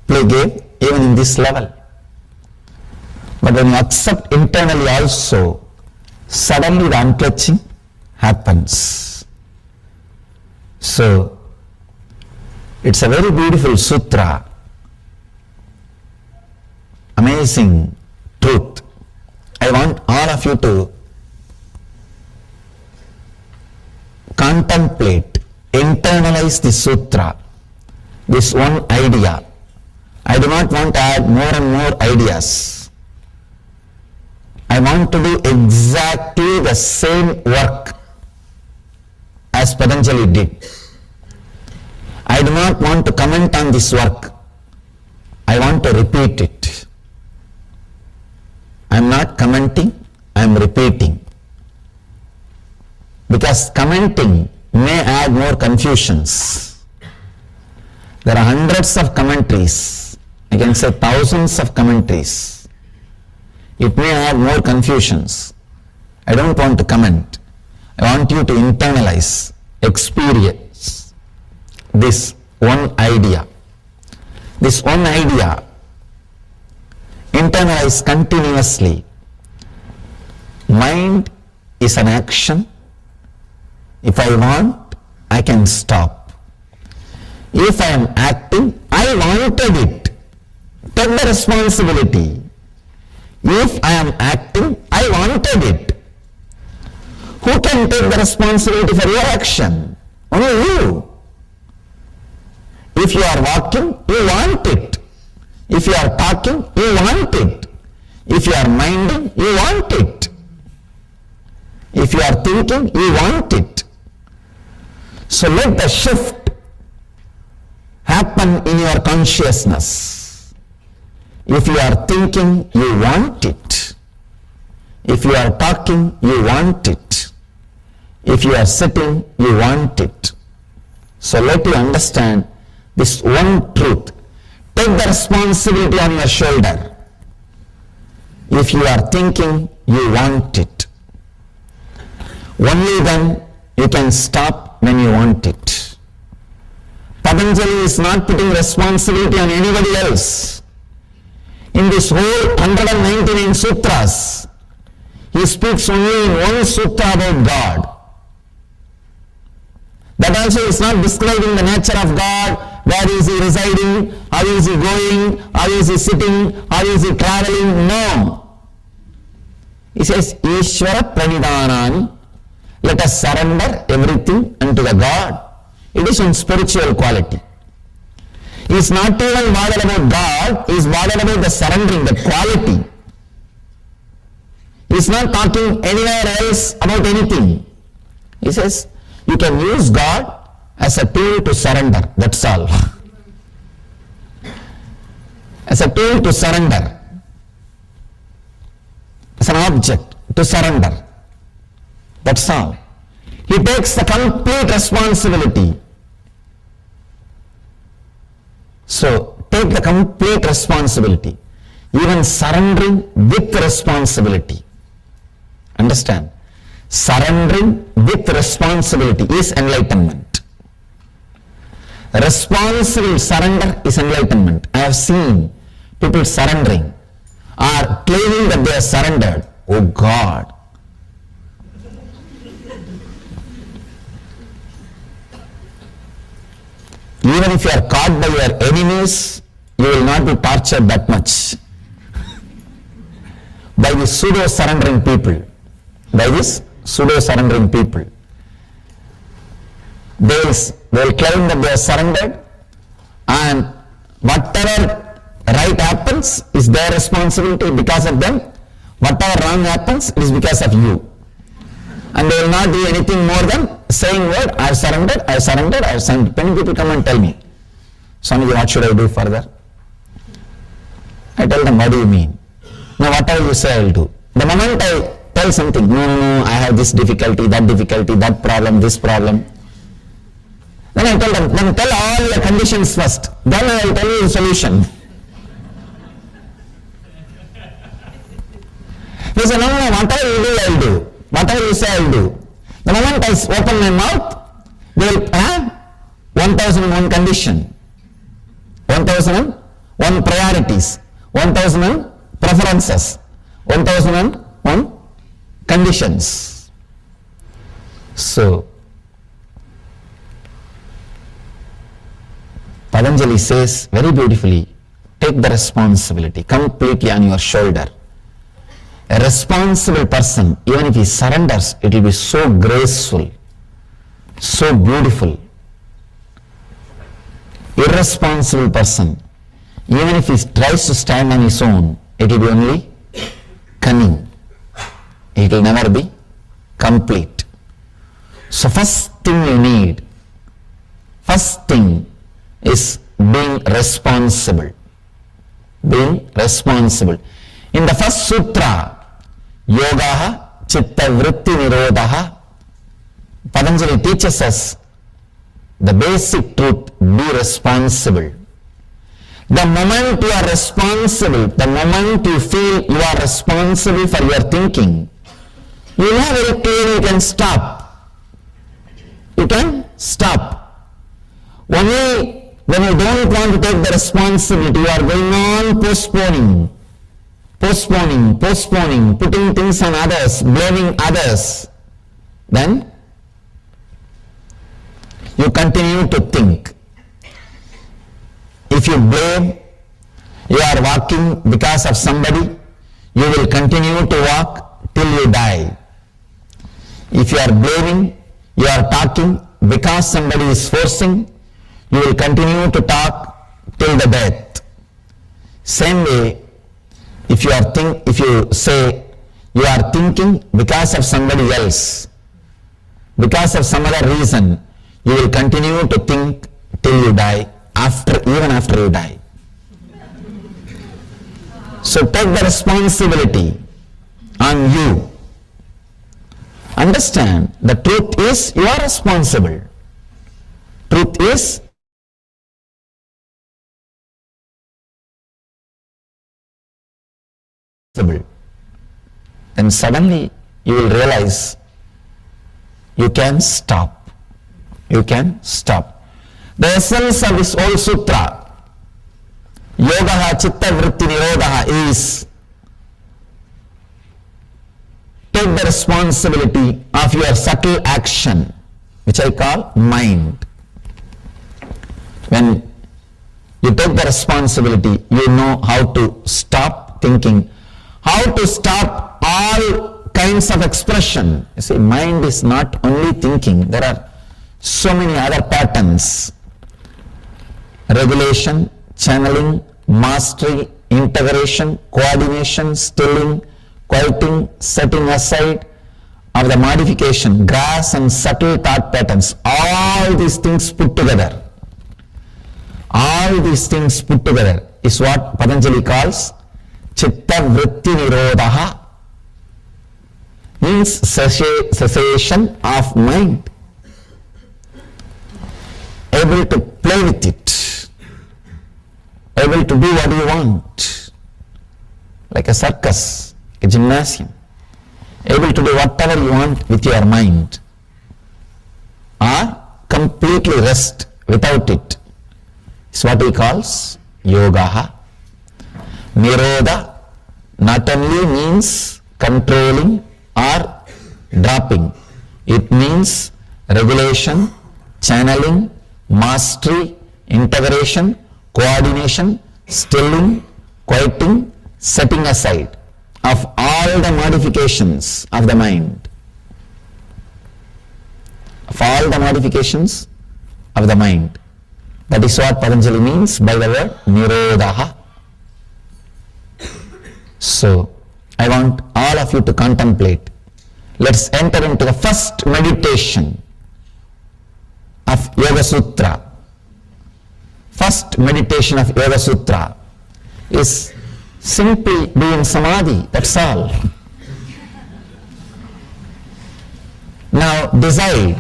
play game even in this level. But when you accept internally also, suddenly the unclutching happens. So, it's a very beautiful sutra, amazing truth. I want all of you to contemplate, internalize the sutra, this one idea. I do not want to add more and more ideas. I want to do exactly the same work as Patanjali did. I do not want to comment on this work. I want to repeat it. I am not commenting, I am repeating. Because commenting may add more confusions. There are hundreds of commentaries, I can say thousands of commentaries. It may add more confusions. I don't want to comment. I want you to internalize, experience this one idea. This one idea, internalize continuously. Mind is an action. If I want, I can stop. If I am acting, I wanted it. Take the responsibility. If I am acting, I wanted it. Who can take the responsibility for your action? Only you. If you are walking, you want it. If you are talking, you want it. If you are minding, you want it. If you are thinking, you want it. So let the shift happen in your consciousness. If you are thinking, you want it. If you are talking, you want it. If you are sitting, you want it. So let you understand this one truth. Take the responsibility on your shoulder. If you are thinking, you want it. Only then you can stop when you want it. Patanjali is not putting responsibility on anybody else. In this whole 199 sutras, he speaks only in one sutra about God. That also is not describing the nature of God. Where is he residing? How is he going? How is he sitting? How is he traveling? No. He says, Ishvara Pranidhanani. Let us surrender everything unto the God. It is one spiritual quality. He is not even bothered about God, he is bothered about the surrendering, the quality. He is not talking anywhere else about anything. He says, you can use God as a tool to surrender, that's all. As a tool to surrender. As an object to surrender. That's all. He takes the complete responsibility. So, take the complete responsibility. Even surrendering with responsibility. Understand? Surrendering with responsibility is enlightenment. Responsible surrender is enlightenment. I have seen people surrendering or claiming that they are surrendered. Oh God! Even if you are caught by your enemies, you will not be tortured that much. By the pseudo-surrendering people. By this pseudo-surrendering people. They will claim that they are surrendered, and whatever right happens is their responsibility because of them. Whatever wrong happens, it is because of you. And they will not do anything more than saying word, I have surrendered, I have surrendered, I have surrendered. Many people come and tell me, Swamiji, what should I do further? I tell them, what do you mean? No, whatever you say, I will do. The moment I tell something, no, I have this difficulty, that problem, this problem. Then I tell them, then tell all your conditions first. Then I will tell you the solution. They say, no, whatever you do, I will do. Whatever you say, I will do. The moment I open my mouth, they will have 1001 condition, 1001 priorities, 1001 preferences, 1001 conditions. So, Patanjali says very beautifully, take the responsibility completely on your shoulder. A responsible person, even if he surrenders, it will be so graceful, so beautiful. Irresponsible person, even if he tries to stand on his own, it will be only cunning. It will never be complete. So first thing you need, first thing is being responsible. Being responsible. In the first sutra, Yogaha Chitta Vritti Nirodhaha, Patanjali teaches us the basic truth, be responsible. The moment you are responsible, the moment you feel you are responsible for your thinking, you know very clearly you can stop. You can stop. Only when you don't want to take the responsibility, you are going on postponing, putting things on others, blaming others, then you continue to think. If you blame, you are walking because of somebody, you will continue to walk till you die. If you are blaming, you are talking because somebody is forcing, you will continue to talk till the death. Same way, if you say you are thinking because of somebody else, because of some other reason, you will continue to think till you die, even after you die. So take the responsibility on you. Understand, the truth is you are responsible. Truth is responsible. Then suddenly you will realize you can stop. You can stop. The essence of this whole sutra, Yogaha Chitta Vritti Nirodhaha, is take the responsibility of your subtle action, which I call mind. When you take the responsibility, you know how to stop thinking, how to stop all kinds of expression. You see, mind is not only thinking, there are so many other patterns. Regulation, channeling, mastery, integration, coordination, stilling, quieting, setting aside of the modification, gross and subtle thought patterns, all these things put together. All these things put together is what Patanjali calls Chitta Vritti Nirodhaha, means cessation of mind. Able to play with it, able to do what you want, like a circus, a gymnasium, able to do whatever you want with your mind, or completely rest without it. It's what he calls Yogaha. Nirodha not only means controlling or dropping, it means regulation, channeling, mastery, integration, coordination, stilling, quieting, setting aside of all the modifications of the mind. Of all the modifications of the mind. That is what Patanjali means by the word Nirodhaha. So, I want all of you to contemplate. Let's enter into the first meditation of Yoga Sutra. First meditation of Yoga Sutra is simply doing samadhi, that's all. Now decide,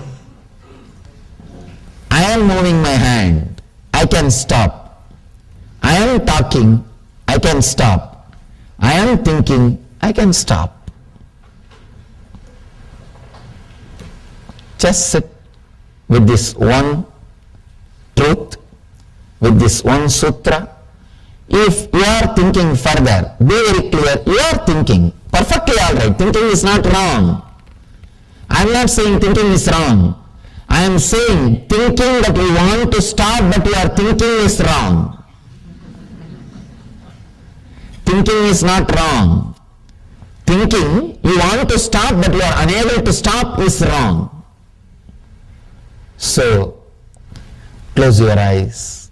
I am moving my hand, I can stop. I am talking, I can stop. I am thinking, I can stop. Just sit with this one truth, with this one sutra. If you are thinking further, be very clear, you are thinking, perfectly alright, thinking is not wrong. I am not saying thinking is wrong. I am saying thinking that you want to stop but you are thinking is wrong. Thinking is not wrong. Thinking you want to stop but you are unable to stop is wrong. So, close your eyes,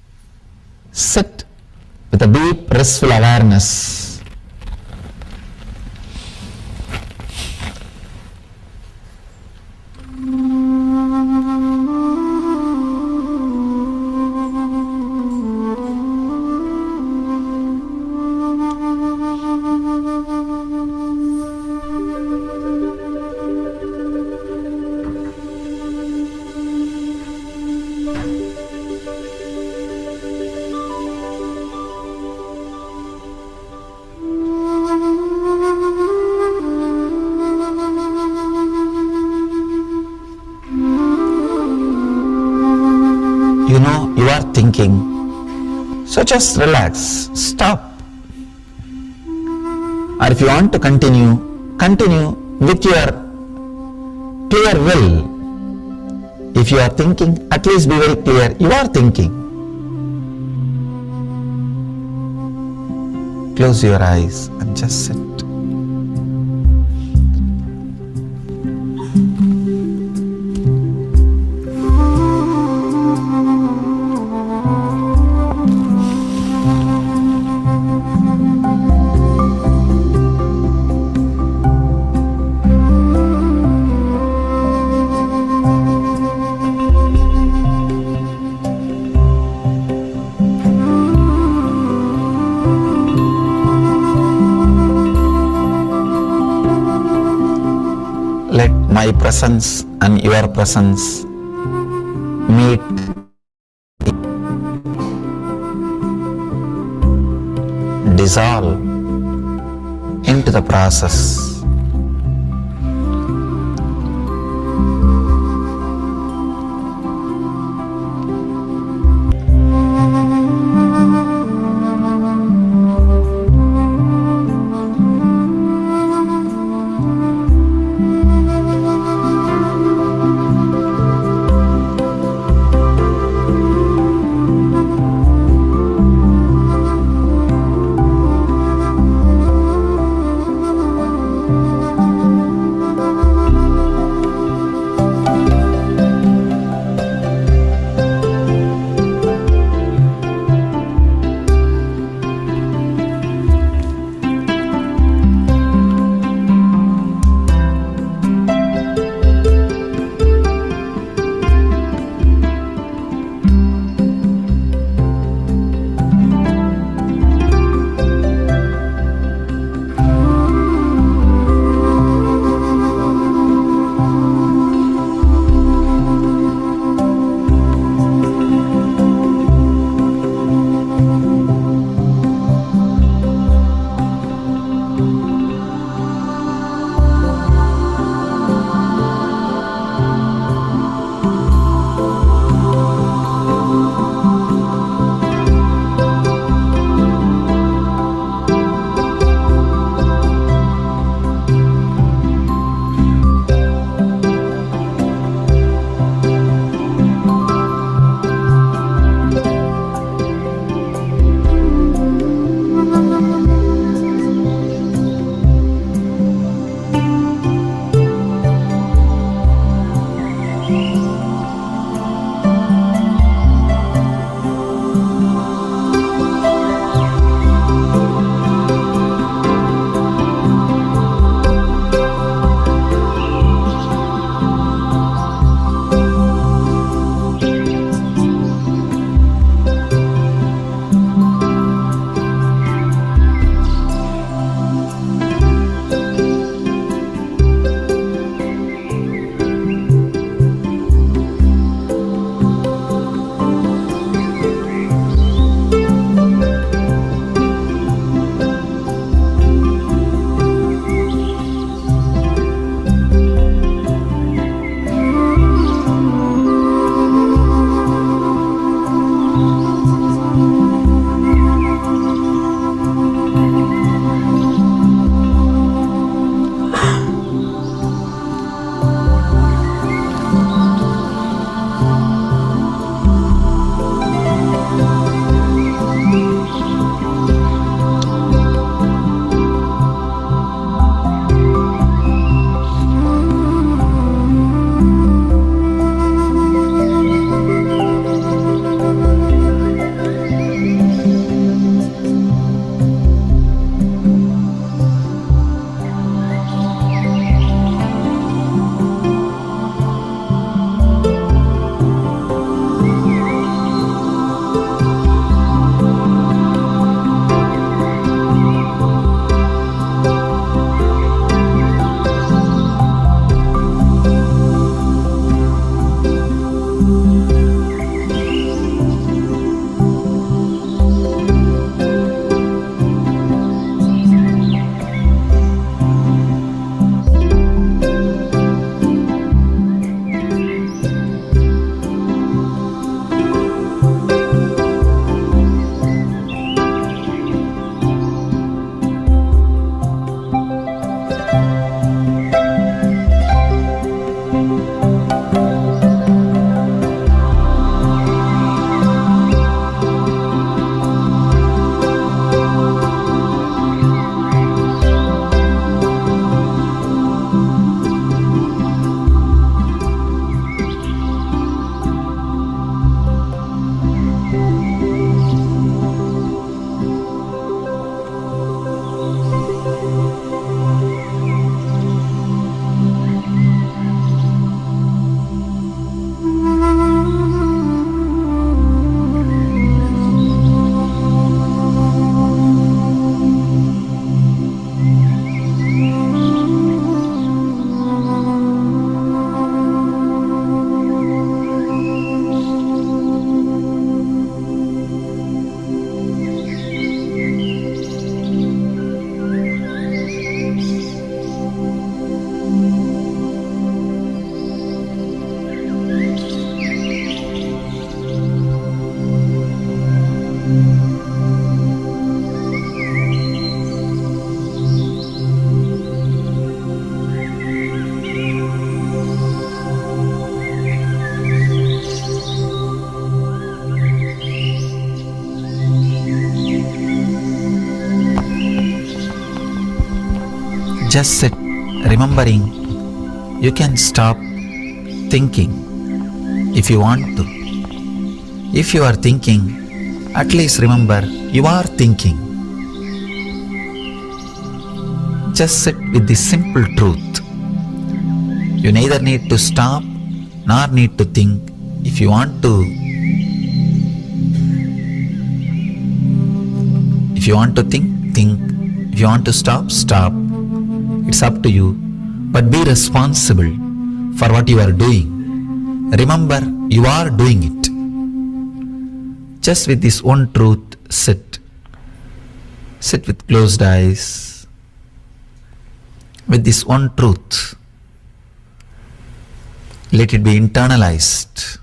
sit with a deep, restful awareness. You know you are thinking, so just relax, stop. Or if you want to continue with your clear will. If you are thinking, at least be very clear, you are thinking. Close your eyes and just sit. Let my presence and your presence meet. Dissolve into the process. Just sit, remembering you can stop thinking if you want to. If you are thinking, at least remember you are thinking. Just sit with the simple truth. You neither need to stop nor need to think. If you want to think, think. If you want to stop, stop. It's up to you. But be responsible for what you are doing. Remember, you are doing it. Just with this one truth, sit. Sit with closed eyes. With this one truth. Let it be internalized.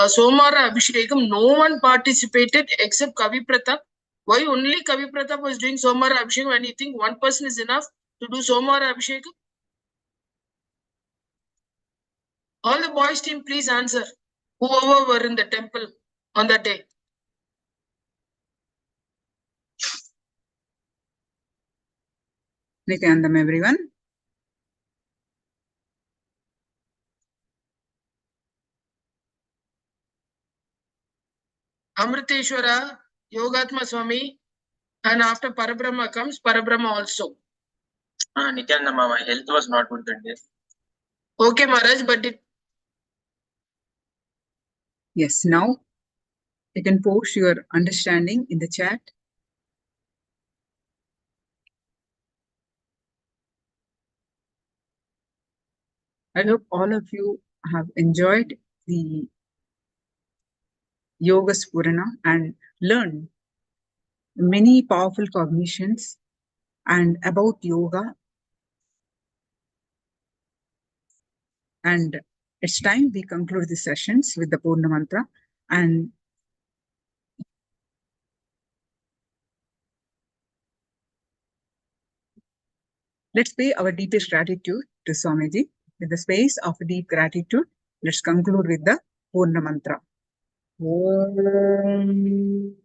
Somara Abhishekam, no one participated except Kavi Pratap. Why only Kavi Pratap was doing Somara Abhishekam? And you think one person is enough to do Somara Abhishekam? All the boys team, please answer. Whoever were in the temple on that day. Nithyanandam, everyone. Amriteshwara, Yogatma Swami, And after Parabrahma comes, Parabrahma also. Nithyananda, my health was not good that day. Okay, Maharaj, but it Yes, now you can post your understanding in the chat. I hope all of you have enjoyed the Yoga Spurana and learned many powerful cognitions and about yoga. And it's time we conclude the sessions with the Purna Mantra. And let's pay our deepest gratitude to Swamiji. With the space of deep gratitude, let's conclude with the Purna Mantra. Om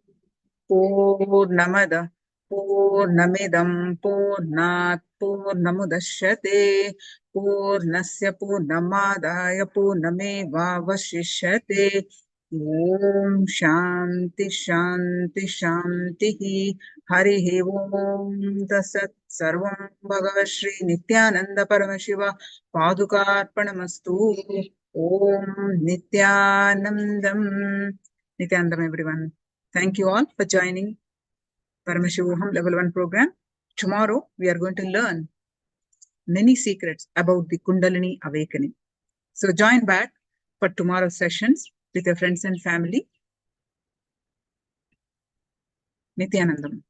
Purnamada Purnamidam Purnat Purnamudashyate Purnasya Purnamadaya Purnameva Vashishyate Om Shanti Shanti Shanti Hari Om Tasat Sarvam Bhagavad Shri Nithyananda Paramashiva Padukarpanamastu Om Nithyanandam. Nithyanandam, everyone. Thank you all for joining Paramashivoham Level 1 program. Tomorrow, we are going to learn many secrets about the Kundalini awakening. So join back for tomorrow's sessions with your friends and family. Nithyanandam.